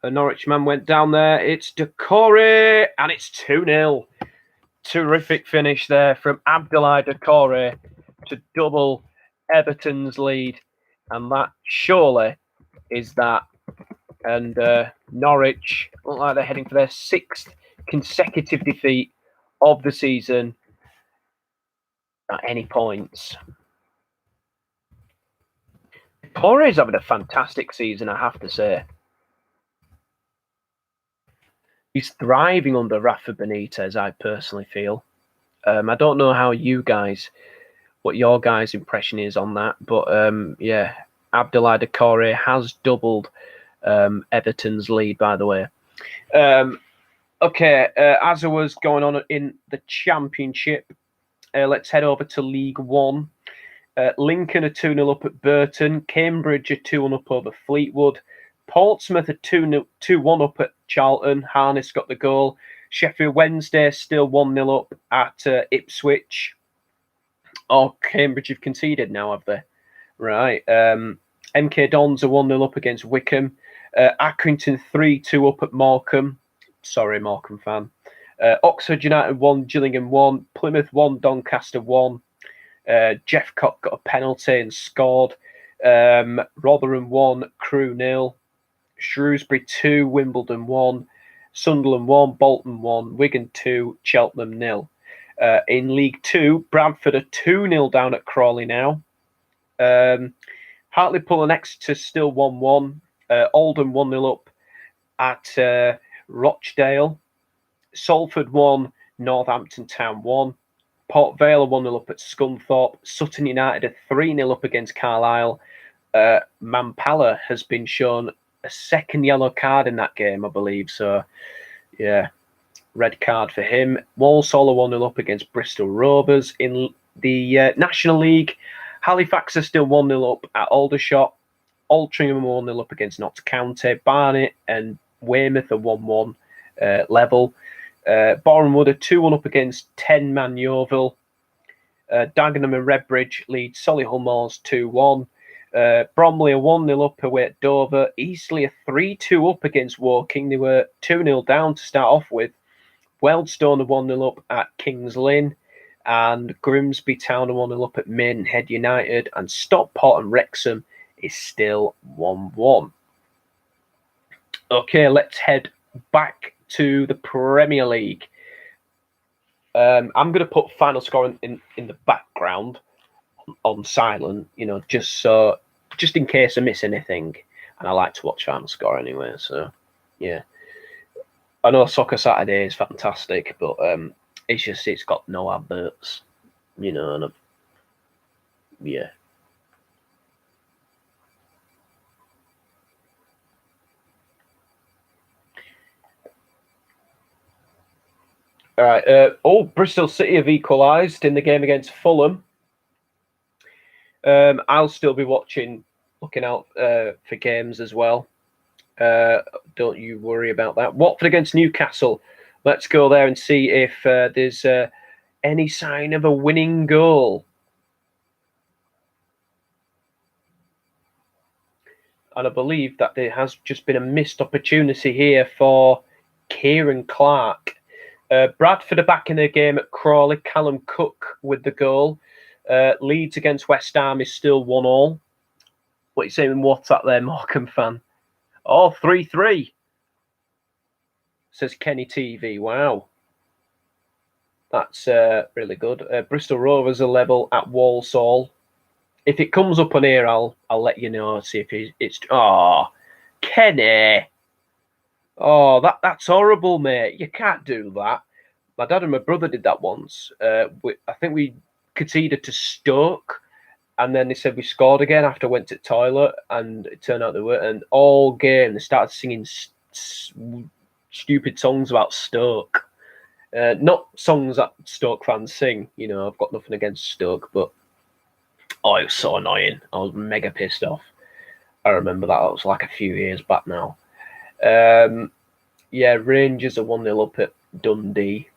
[SPEAKER 1] A Norwich man went down there. It's Doucouré, and it's 2-0. Terrific finish there from Abdoulaye Doucouré to double Everton's lead. And that surely is that. And Norwich look like they're heading for their 6th consecutive defeat of the season at any points. Doucouré's having a fantastic season, I have to say. He's thriving under Rafa Benitez, I personally feel. I don't know what your guys' impression is on that, but yeah, Abdoulaye Doucouré has doubled Everton's lead, by the way. Okay, as I was going on in the Championship, let's head over to League One. Lincoln are 2-0 up at Burton. Cambridge are 2-1 up over Fleetwood. Portsmouth are 2-1 up at Charlton. Harness got the goal. Sheffield Wednesday still 1-0 up at Ipswich. Oh, Cambridge have conceded now, have they? Right. MK Dons are 1-0 up against Wickham. Accrington 3-2 up at Morecambe. Sorry, Morecambe fan. Oxford United 1, Gillingham 1. Plymouth 1, Doncaster 1. Jeffcott got a penalty and scored. Rotherham 1, Crewe 0. Shrewsbury 2, Wimbledon 1. Sunderland 1, Bolton 1. Wigan 2, Cheltenham 0. In League 2, Bradford are 2-0 down at Crawley now. Hartlepool and Exeter still 1-1. Oldham 1-0 up at Rochdale. Salford 1, Northampton Town 1. Port Vale are 1-0 up at Scunthorpe. Sutton United are 3-0 up against Carlisle. Mampala has been shown a second yellow card in that game, I believe. So, yeah, red card for him. Walsall are 1-0 up against Bristol Rovers. In the National League, Halifax are still 1-0 up at Aldershot. Altrincham 1-0 up against Notts County. Barnet and Weymouth are 1-1 level. Bournemouth are 2-1 up against 10-man Yeovil. Dagenham and Redbridge lead Solihull Moors 2-1. Bromley are 1-0 up away at Dover. Eastleigh are 3-2 up against Woking. They were 2-0 down to start off with. Wealdstone are 1-0 up at Kings Lynn. And Grimsby Town are 1-0 up at Maidenhead United. And Stockport and Wrexham is still 1-1. Okay, let's head back to the Premier League. I'm going to put final score in the background on silent, just in case I miss anything. And I like to watch final score anyway, so yeah. I know Soccer Saturday is fantastic, but it's got no adverts, and yeah. All right. Bristol City have equalised in the game against Fulham. I'll still be looking out for games as well. Don't you worry about that. Watford against Newcastle. Let's go there and see if there's any sign of a winning goal. And I believe that there has just been a missed opportunity here for Kieran Clark. Bradford are back in their game at Crawley. Callum Cook with the goal. Leeds against West Ham is still 1-1. What are you saying in WhatsApp there, Morecambe fan? Oh, 3-3. Says Kenny TV. Wow. That's really good. Bristol Rovers are level at Walsall. If it comes up on here, I'll let you know. See if it's... Oh, Kenny. Oh, that's horrible, mate. You can't do that. My dad and my brother did that once. I think we conceded to Stoke, and then they said we scored again after I went to the toilet, and it turned out they were. And all game, they started singing stupid songs about Stoke. Not songs that Stoke fans sing. I've got nothing against Stoke, but it was so annoying. I was mega pissed off. I remember that. It was like a few years back now. Yeah, Rangers are 1-0 up at Dundee.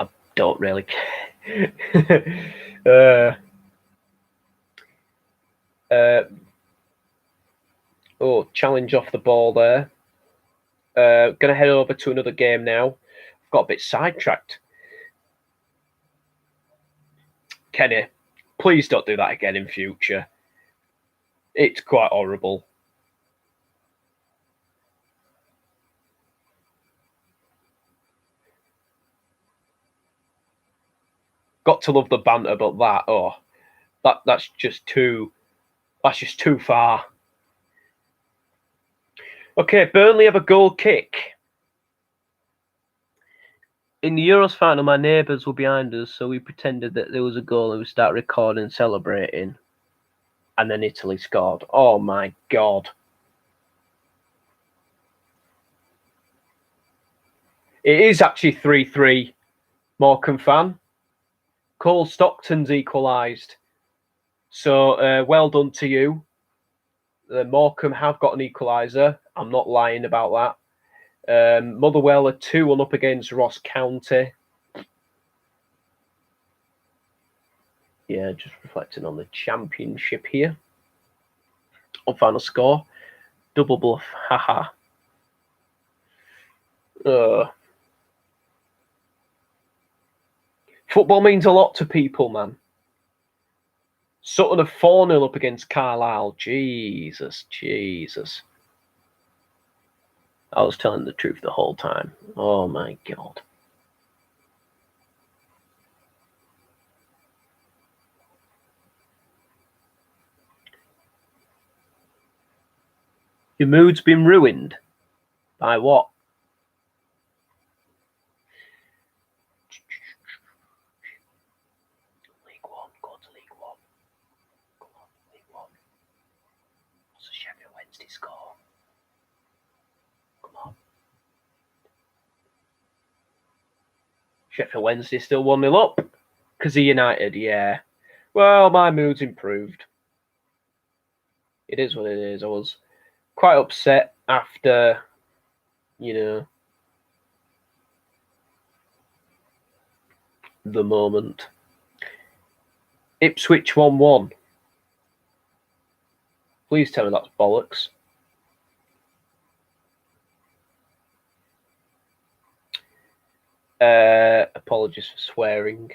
[SPEAKER 1] I don't really care. Challenge off the ball there. Gonna head over to another game now. I've got a bit sidetracked. Kenny, please don't do that again in future. It's quite horrible. Got to love the banter, but that's just too far. Okay, Burnley have a goal kick. In the Euros final, my neighbours were behind us, so we pretended that there was a goal and we started recording and celebrating. And then Italy scored. Oh my God. It is actually 3-3, Morecambe fan. Cole Stockton's equalised. So well done to you. Morecambe have got an equaliser. I'm not lying about that. Motherwell are 2-1 up against Ross County. Yeah, just reflecting on the championship here. On final score. Double bluff. Haha. Football means a lot to people, man. Sutton are 4-0 up against Carlisle. Jesus. I was telling the truth the whole time. Oh my God. Your mood's been ruined. By what? League One. Go to League One. Come on, League One. What's the Sheffield Wednesday score? Sheffield Wednesday still 1-0 up. Because of United, yeah. Well, my mood's improved. It is what it is. I was quite upset after, the moment. Ipswich 1-1. Please tell me that's bollocks. Apologies for swearing.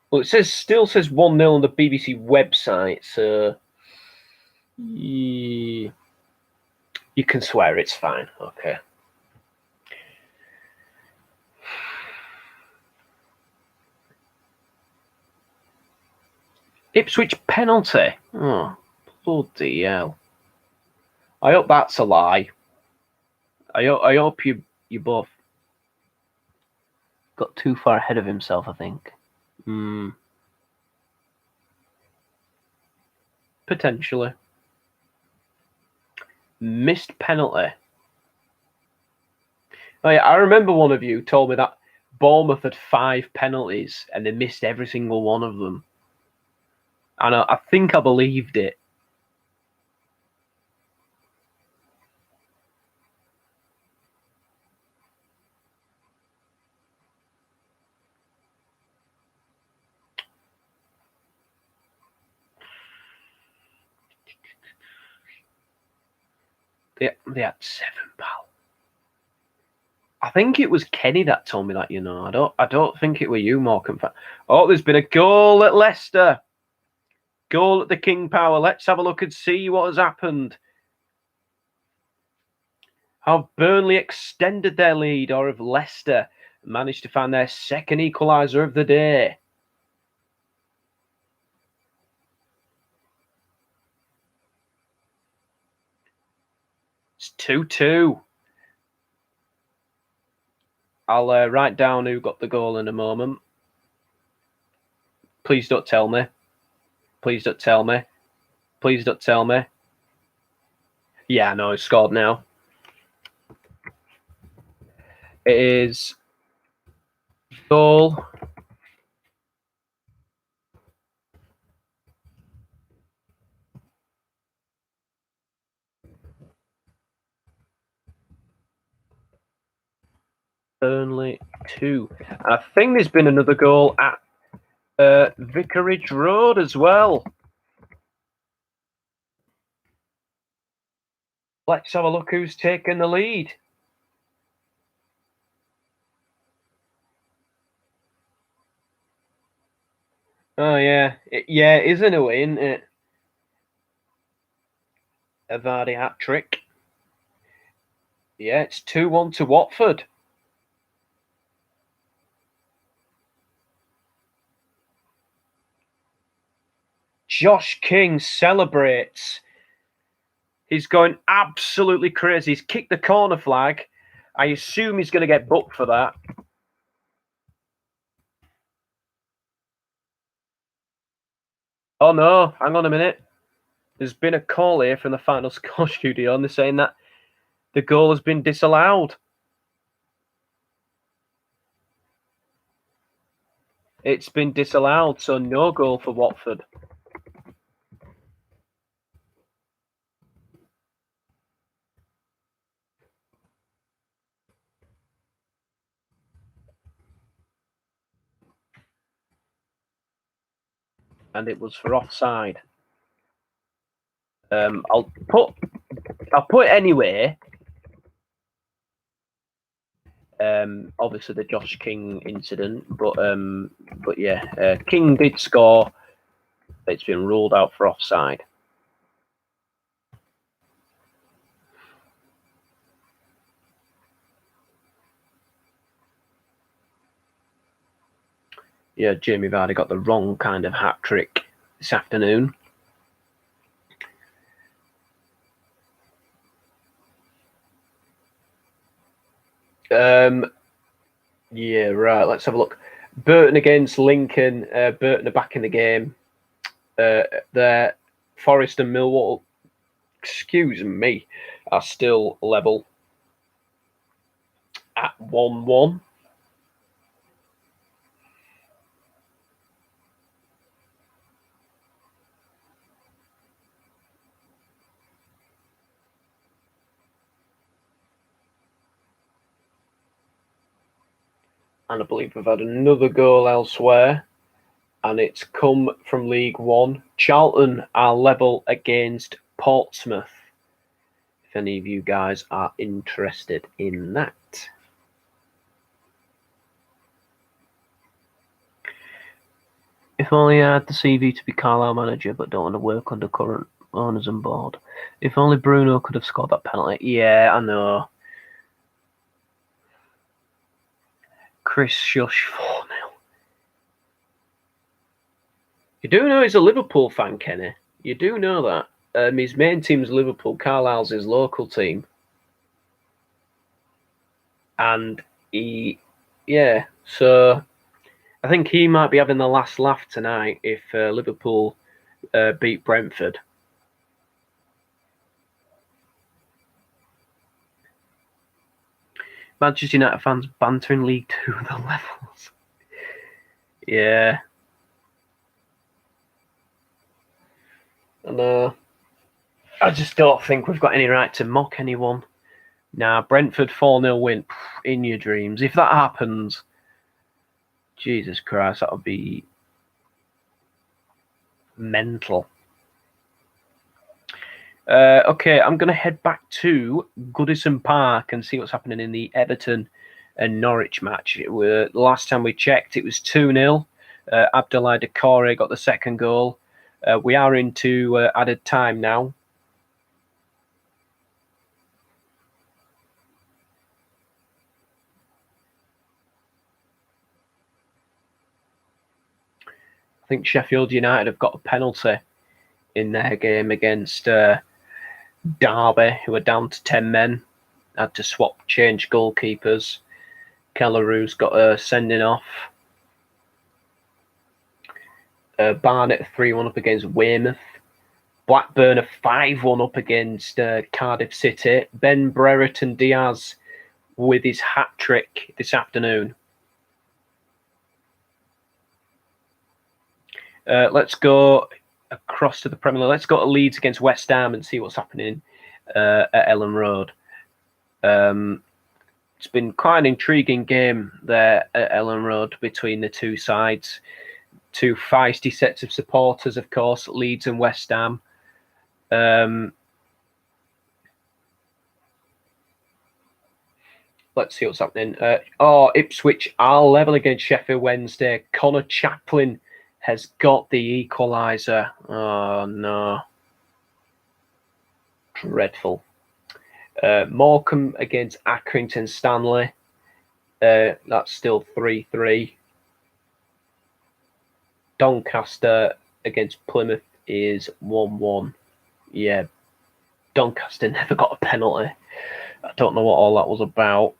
[SPEAKER 1] Well, it still says 1-0 on the BBC website, so you can swear, it's fine. Okay. Ipswich penalty. Oh, bloody hell. I hope that's a lie. I hope you both got too far ahead of himself, I think. Potentially. Missed penalty. Oh yeah, I remember one of you told me that Bournemouth had 5 penalties and they missed every single one of them. And I think I believed it. They had 7, pal. I think it was Kenny that told me that. I don't think it were you, Morecambe fan. Oh, there's been a goal at Leicester. Goal at the King Power. Let's have a look and see what has happened. Have Burnley extended their lead, or have Leicester managed to find their second equaliser of the day? It's 2-2. I'll write down who got the goal in a moment. Please don't tell me. Please don't tell me. Please don't tell me. Yeah, no, he scored now. It is goal. Burnley 2. And I think there's been another goal at Vicarage Road as well. Let's have a look who's taken the lead. Oh, yeah. It is in a way, isn't it? A Vardy hat-trick. Yeah, it's 2-1 to Watford. Josh King celebrates. He's going absolutely crazy. He's kicked the corner flag. I assume he's going to get booked for that. Oh, no. Hang on a minute. There's been a call here from the Final Score studio, and they're saying that the goal has been disallowed. It's been disallowed, so no goal for Watford. And it was for offside. I'll put it anyway. Obviously the Josh King incident, but yeah, King did score. It's been ruled out for offside. Yeah, Jamie Vardy got the wrong kind of hat trick this afternoon. Yeah, right. Let's have a look. Burton against Lincoln. Burton are back in the game. They're Forest and Millwall, excuse me, are still level at 1-1. And I believe we've had another goal elsewhere, and it's come from League One. Charlton are level against Portsmouth, if any of you guys are interested in that. If only I had the CV to be Carlisle manager, but don't want to work under current owners and board. If only Bruno could have scored that penalty. Yeah, I know. Chris Shush 4-0. You do know he's a Liverpool fan, Kenny. You do know that. His main team's Liverpool. Carlisle's his local team. And so I think he might be having the last laugh tonight if Liverpool beat Brentford. Manchester United fans bantering League Two the levels. Yeah. And I just don't think we've got any right to mock anyone. Nah, Brentford 4-0 win. In your dreams. If that happens, Jesus Christ, that would be mental. Okay, I'm going to head back to Goodison Park and see what's happening in the Everton and Norwich match. Last time we checked, it was 2-0. Abdoulaye Doucouré got the second goal. We are into added time now. I think Sheffield United have got a penalty in their game against Derby, who are down to 10 men. Had to change goalkeepers. Kellerou's got a sending off. Barnet 3-1 up against Weymouth. Blackburn are 5-1 up against Cardiff City. Ben Brereton Diaz with his hat-trick this afternoon. Let's go across to the Premier League. Let's go to Leeds against West Ham and see what's happening at Ellen Road. It's been quite an intriguing game there at Ellen Road between the two sides. Two feisty sets of supporters, of course, Leeds and West Ham. Let's see what's happening. Ipswich are level against Sheffield Wednesday. Connor Chaplin has got the equaliser. Oh, no. Dreadful. Morecambe against Accrington Stanley. That's still 3-3. Doncaster against Plymouth is 1-1. Yeah, Doncaster never got a penalty. I don't know what all that was about.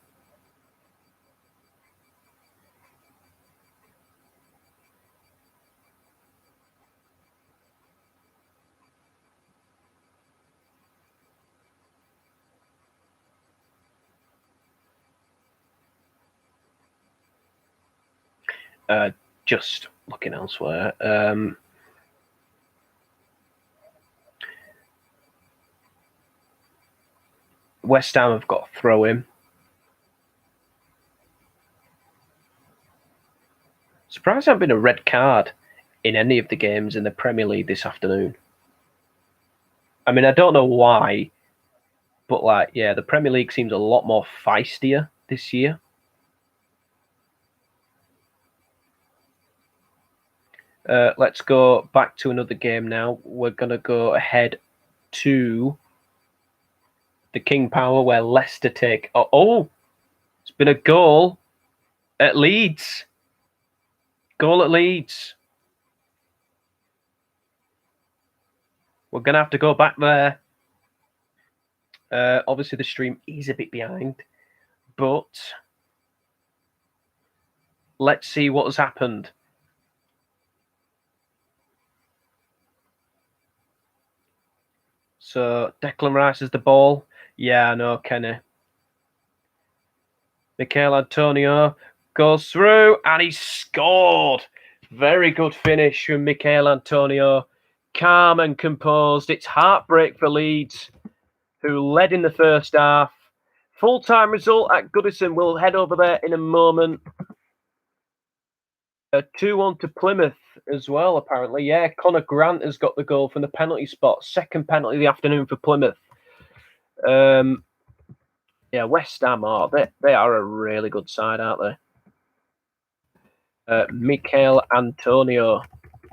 [SPEAKER 1] Just looking elsewhere. West Ham have got a throw in. Surprised there hasn't been a red card in any of the games in the Premier League this afternoon. I mean, I don't know why, but the Premier League seems a lot more feistier this year. Let's go back to another game now. We're going to go ahead to the King Power where Leicester take... Oh, it's been a goal at Leeds. Goal at Leeds. We're going to have to go back there. Obviously, the stream is a bit behind, but let's see what has happened. So Declan Rice has the ball. Yeah, I know, Kenny. Michail Antonio goes through and he scored. Very good finish from Michail Antonio. Calm and composed. It's heartbreak for Leeds, who led in the first half. Full-time result at Goodison. We'll head over there in a moment. 2-1 to Plymouth as well, apparently. Yeah, Connor Grant has got the goal from the penalty spot. Second penalty of the afternoon for Plymouth. Yeah, West Ham they are a really good side, aren't they? Michail Antonio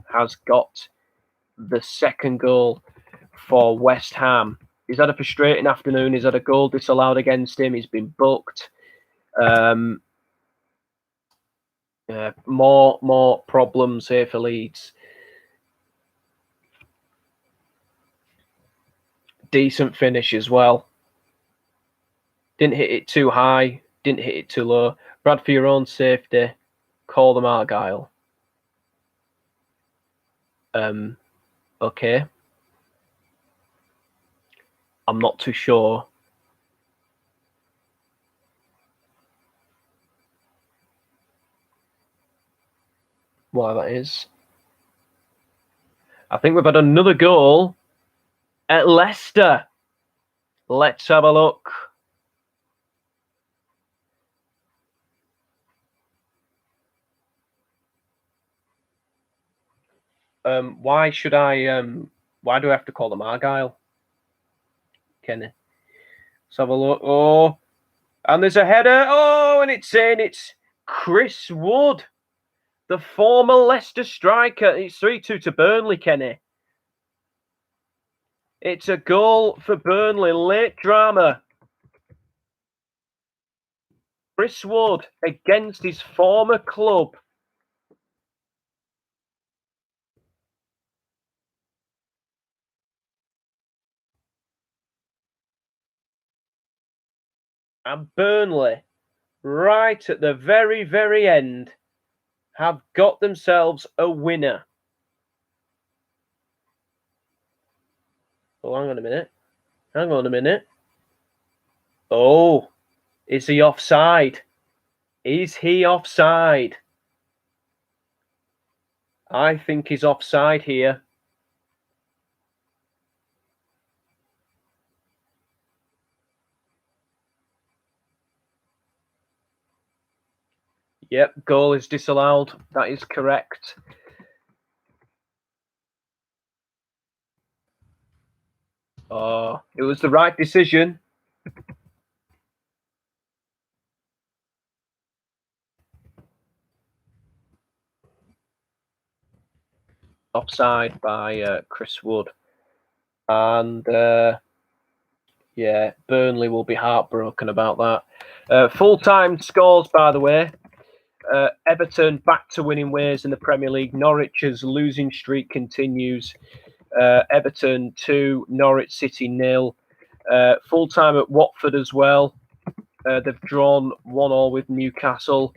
[SPEAKER 1] has got the second goal for West Ham. He's had a frustrating afternoon. He's had a goal disallowed against him. He's been booked. More problems here for Leeds. Decent finish as well. Didn't hit it too high. Didn't hit it too low. Brad, for your own safety, call them Argyle. Okay. I'm not too sure. Why that is. I think we've had another goal at Leicester. Let's have a look. Why do I have to call them Argyle? Kenny. Let's have a look. Oh, and there's a header. Oh, and it's in. It's Chris Wood, the former Leicester striker. It's 3-2 to Burnley, Kenny. It's a goal for Burnley. Late drama. Chris Wood against his former club. And Burnley, right at the very, very end, have got themselves a winner. Oh, hang on a minute. Hang on a minute. Oh, is he offside? Is he offside? I think he's offside here. Yep, goal is disallowed. That is correct. Oh, it was the right decision. Offside by Chris Wood. And yeah, Burnley will be heartbroken about that. Full-time scores, by the way. Everton back to winning ways in the Premier League. Norwich's losing streak continues. Everton 2, Norwich City 0. Full-time at Watford as well. They've drawn 1-1 with Newcastle.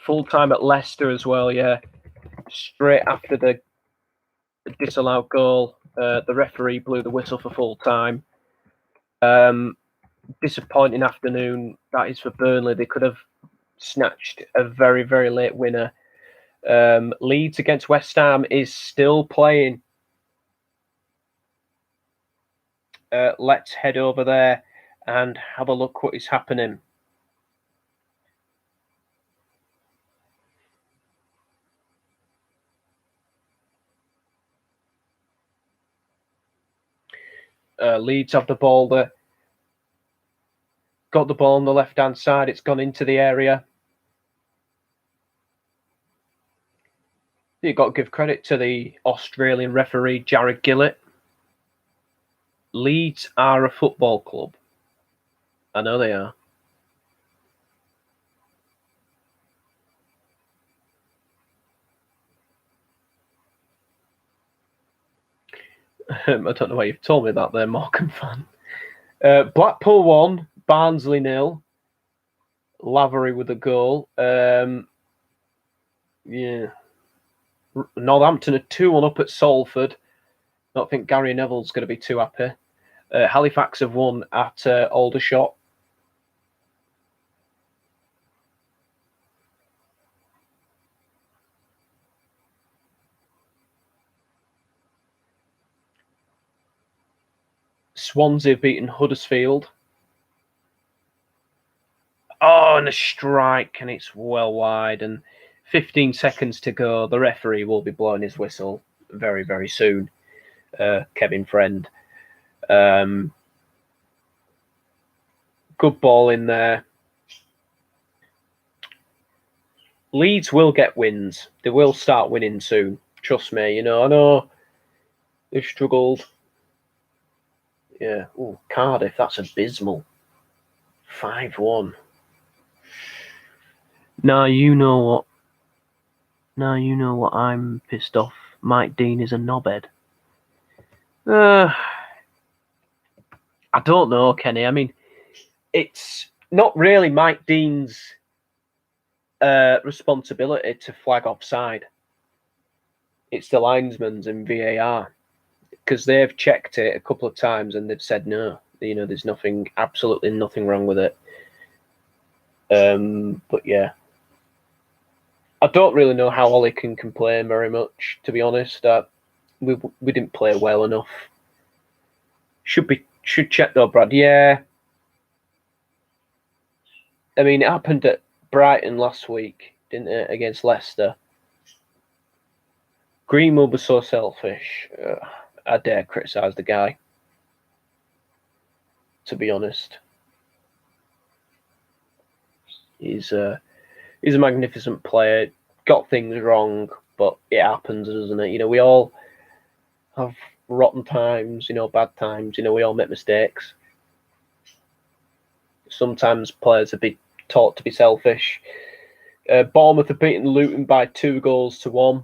[SPEAKER 1] Full-time at Leicester as well, yeah. Straight after the disallowed goal, the referee blew the whistle for full-time. Disappointing afternoon, that is for Burnley. They could have snatched a very, very late winner. Leeds against West Ham is still playing. Let's head over there and have a look what is happening. Leeds have the ball there. Got the ball on the left-hand side. It's gone into the area. You've got to give credit to the Australian referee, Jared Gillett. Leeds are a football club. I know they are. I don't know why you've told me that there, Morecambe fan. Blackpool 1, Barnsley 0. Lavery with a goal. Yeah. Northampton are 2-1 up at Salford. Don't think Gary Neville's going to be too happy. Halifax have won at Aldershot. Swansea have beaten Huddersfield. Oh, and a strike, and it's well wide, and 15 seconds to go. The referee will be blowing his whistle very, very soon. Kevin Friend. Good ball in there. Leeds will get wins. They will start winning soon. Trust me. I know they've struggled. Yeah. Oh, Cardiff, that's abysmal. 5-1. Now you know what I'm pissed off. Mike Dean is a knobhead. I don't know, Kenny. I mean, it's not really Mike Dean's responsibility to flag offside. It's the linesman's and VAR, because they've checked it a couple of times and they've said no. There's absolutely nothing wrong with it. But yeah, I don't really know how Ollie can complain very much, to be honest. We didn't play well enough. Should check though, Brad. Yeah. I mean, it happened at Brighton last week, didn't it, against Leicester? Greenwood was so selfish. I dare criticise the guy, to be honest. He's a magnificent player. Got things wrong, but it happens, doesn't it? We all have rotten times, bad times. We all make mistakes. Sometimes players are taught to be selfish. Bournemouth have beaten Luton by 2-1.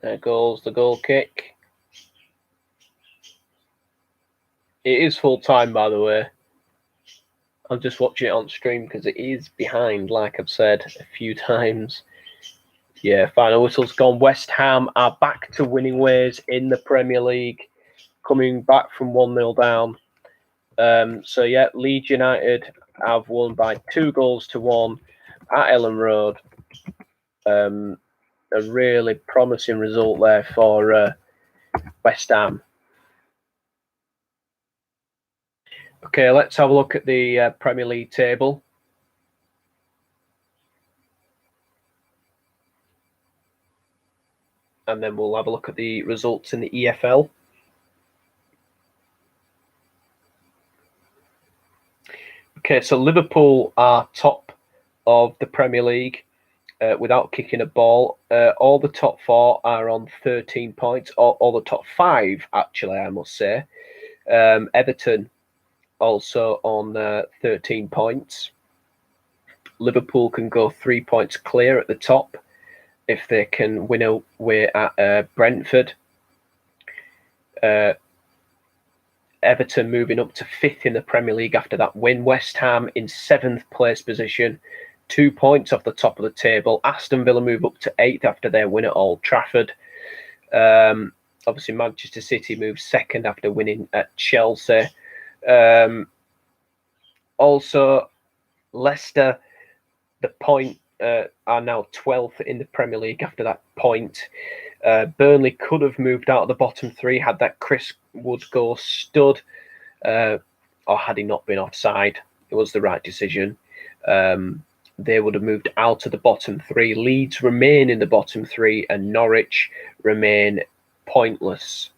[SPEAKER 1] There goes the goal kick. It is full time, by the way. I'm just watching it on stream because it is behind, like I've said a few times. Yeah, final whistle's gone. West Ham are back to winning ways in the Premier League, coming back from 1-0 down. So yeah, Leeds United have won by 2-1 at Ellen Road. A really promising result there for West Ham. Okay, let's have a look at the Premier League table. And then we'll have a look at the results in the EFL. Okay, so Liverpool are top of the Premier League without kicking a ball. All the top 4 are on 13 points, or the top 5, actually, I must say. Everton also on 13 points. Liverpool can go 3 points clear at the top if they can win away at Brentford. Everton moving up to 5th in the Premier League after that win. West Ham in 7th place position, 2 points off the top of the table. Aston Villa move up to 8th after their win at Old Trafford. Obviously, Manchester City moves 2nd after winning at Chelsea. Also, Leicester, the point, are now 12th in the Premier League after that point. Burnley could have moved out of the bottom 3 had that Chris Wood goal stood, or had he not been offside. It was the right decision. They would have moved out of the bottom 3. Leeds remain in the bottom 3, and Norwich remain pointless.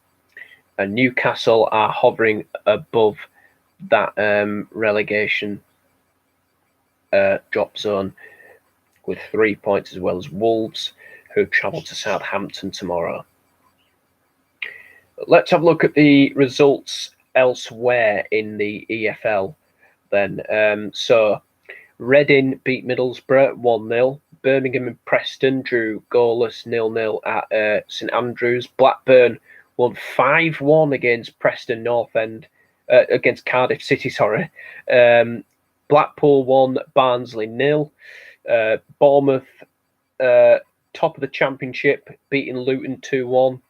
[SPEAKER 1] And Newcastle are hovering above that relegation drop zone with 3 points, as well as Wolves, who travel to Southampton tomorrow. Let's have a look at the results elsewhere in the EFL then. So Reading beat Middlesbrough 1-0. Birmingham and Preston drew goalless 0-0 at St Andrews. Blackburn won 5-1 against Preston North End, against Cardiff City, sorry. Blackpool won, Barnsley 0. Bournemouth, top of the Championship, beating Luton 2-1.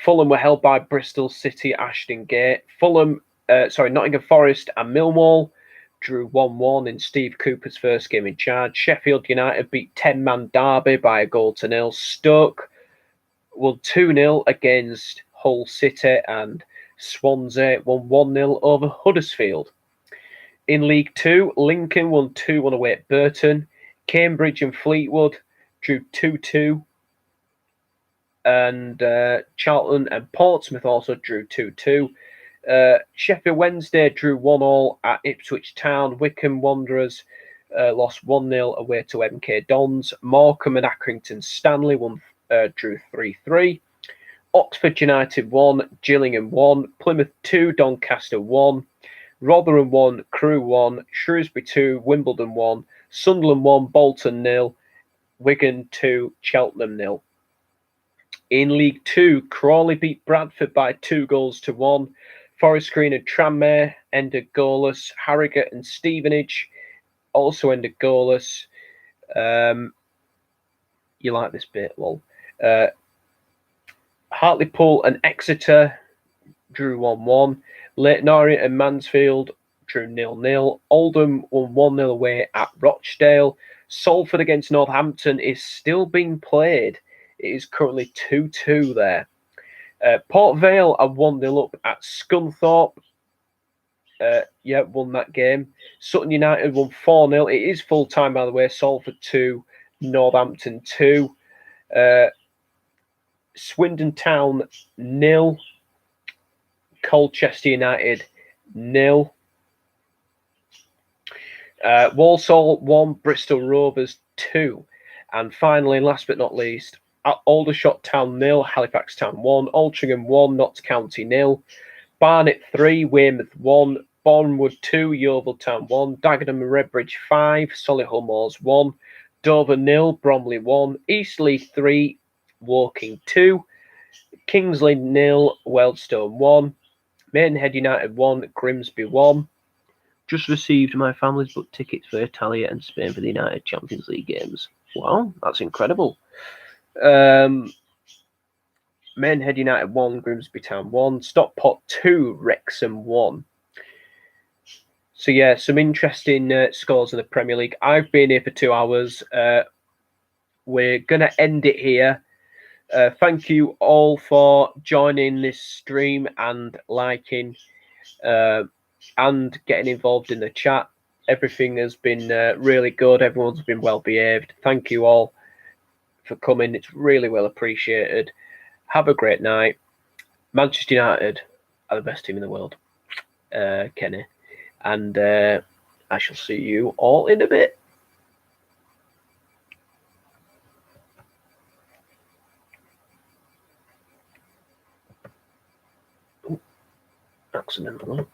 [SPEAKER 1] Fulham were held by Bristol City, Ashton Gate. Nottingham Forest and Millwall drew 1-1 in Steve Cooper's first game in charge. Sheffield United beat 10-man Derby by 1-0. Stoke won 2-0 against Hull City, and Swansea won 1-0 over Huddersfield. In League Two, Lincoln won 2-1 away at Burton. Cambridge and Fleetwood drew 2-2. And Charlton and Portsmouth also drew 2-2. Sheffield Wednesday drew 1-1 at Ipswich Town. Wycombe Wanderers lost 1-0 away to MK Dons. Morecambe and Accrington Stanley drew 3-3. Oxford United 1, Gillingham 1, Plymouth 2, Doncaster 1, Rotherham 1, Crewe 1, Shrewsbury 2, Wimbledon 1, Sunderland 1, Bolton 0, Wigan 2, Cheltenham 0. In League Two, Crawley beat Bradford by 2-1. Forest Green and Tranmere ended goalless. Harrogate and Stevenage also ended goalless. You like this bit, lol. Hartlepool and Exeter drew 1-1. Leyton Orient and Mansfield drew 0-0. Oldham won 1-0 away at Rochdale. Salford against Northampton is still being played. It is currently 2-2 there. Port Vale are 1-0 up at Scunthorpe. Won that game. Sutton United won 4-0. It is full time, by the way. Salford 2, Northampton 2. Swindon Town 0. Colchester United 0. Walsall 1, Bristol Rovers 2. And finally, last but not least, Aldershot Town 0, Halifax Town 1, Altrincham 1, Notts County 0, Barnet 3, Weymouth 1, Bournemouth 2, Yeovil Town 1, Dagenham and Redbridge 5, Solihull Moors 1, Dover 0, Bromley 1, Eastleigh 3, Woking 2, Kingsley 0, Wealdstone 1, Maidenhead United 1, Grimsby 1. Just received my family's booked tickets for Italia and Spain for the United Champions League games. Wow, that's incredible. Maidenhead United 1, Grimsby Town 1, Stockport 2, Wrexham 1. So yeah, some interesting scores in the Premier League. I've been here for 2 hours. We're going to end it here. Thank you all for joining this stream and liking and getting involved in the chat. Everything has been really good. Everyone's been well behaved. Thank you all for coming. It's really well appreciated. Have a great night. Manchester United are the best team in the world, Kenny. And I shall see you all in a bit. Accidental.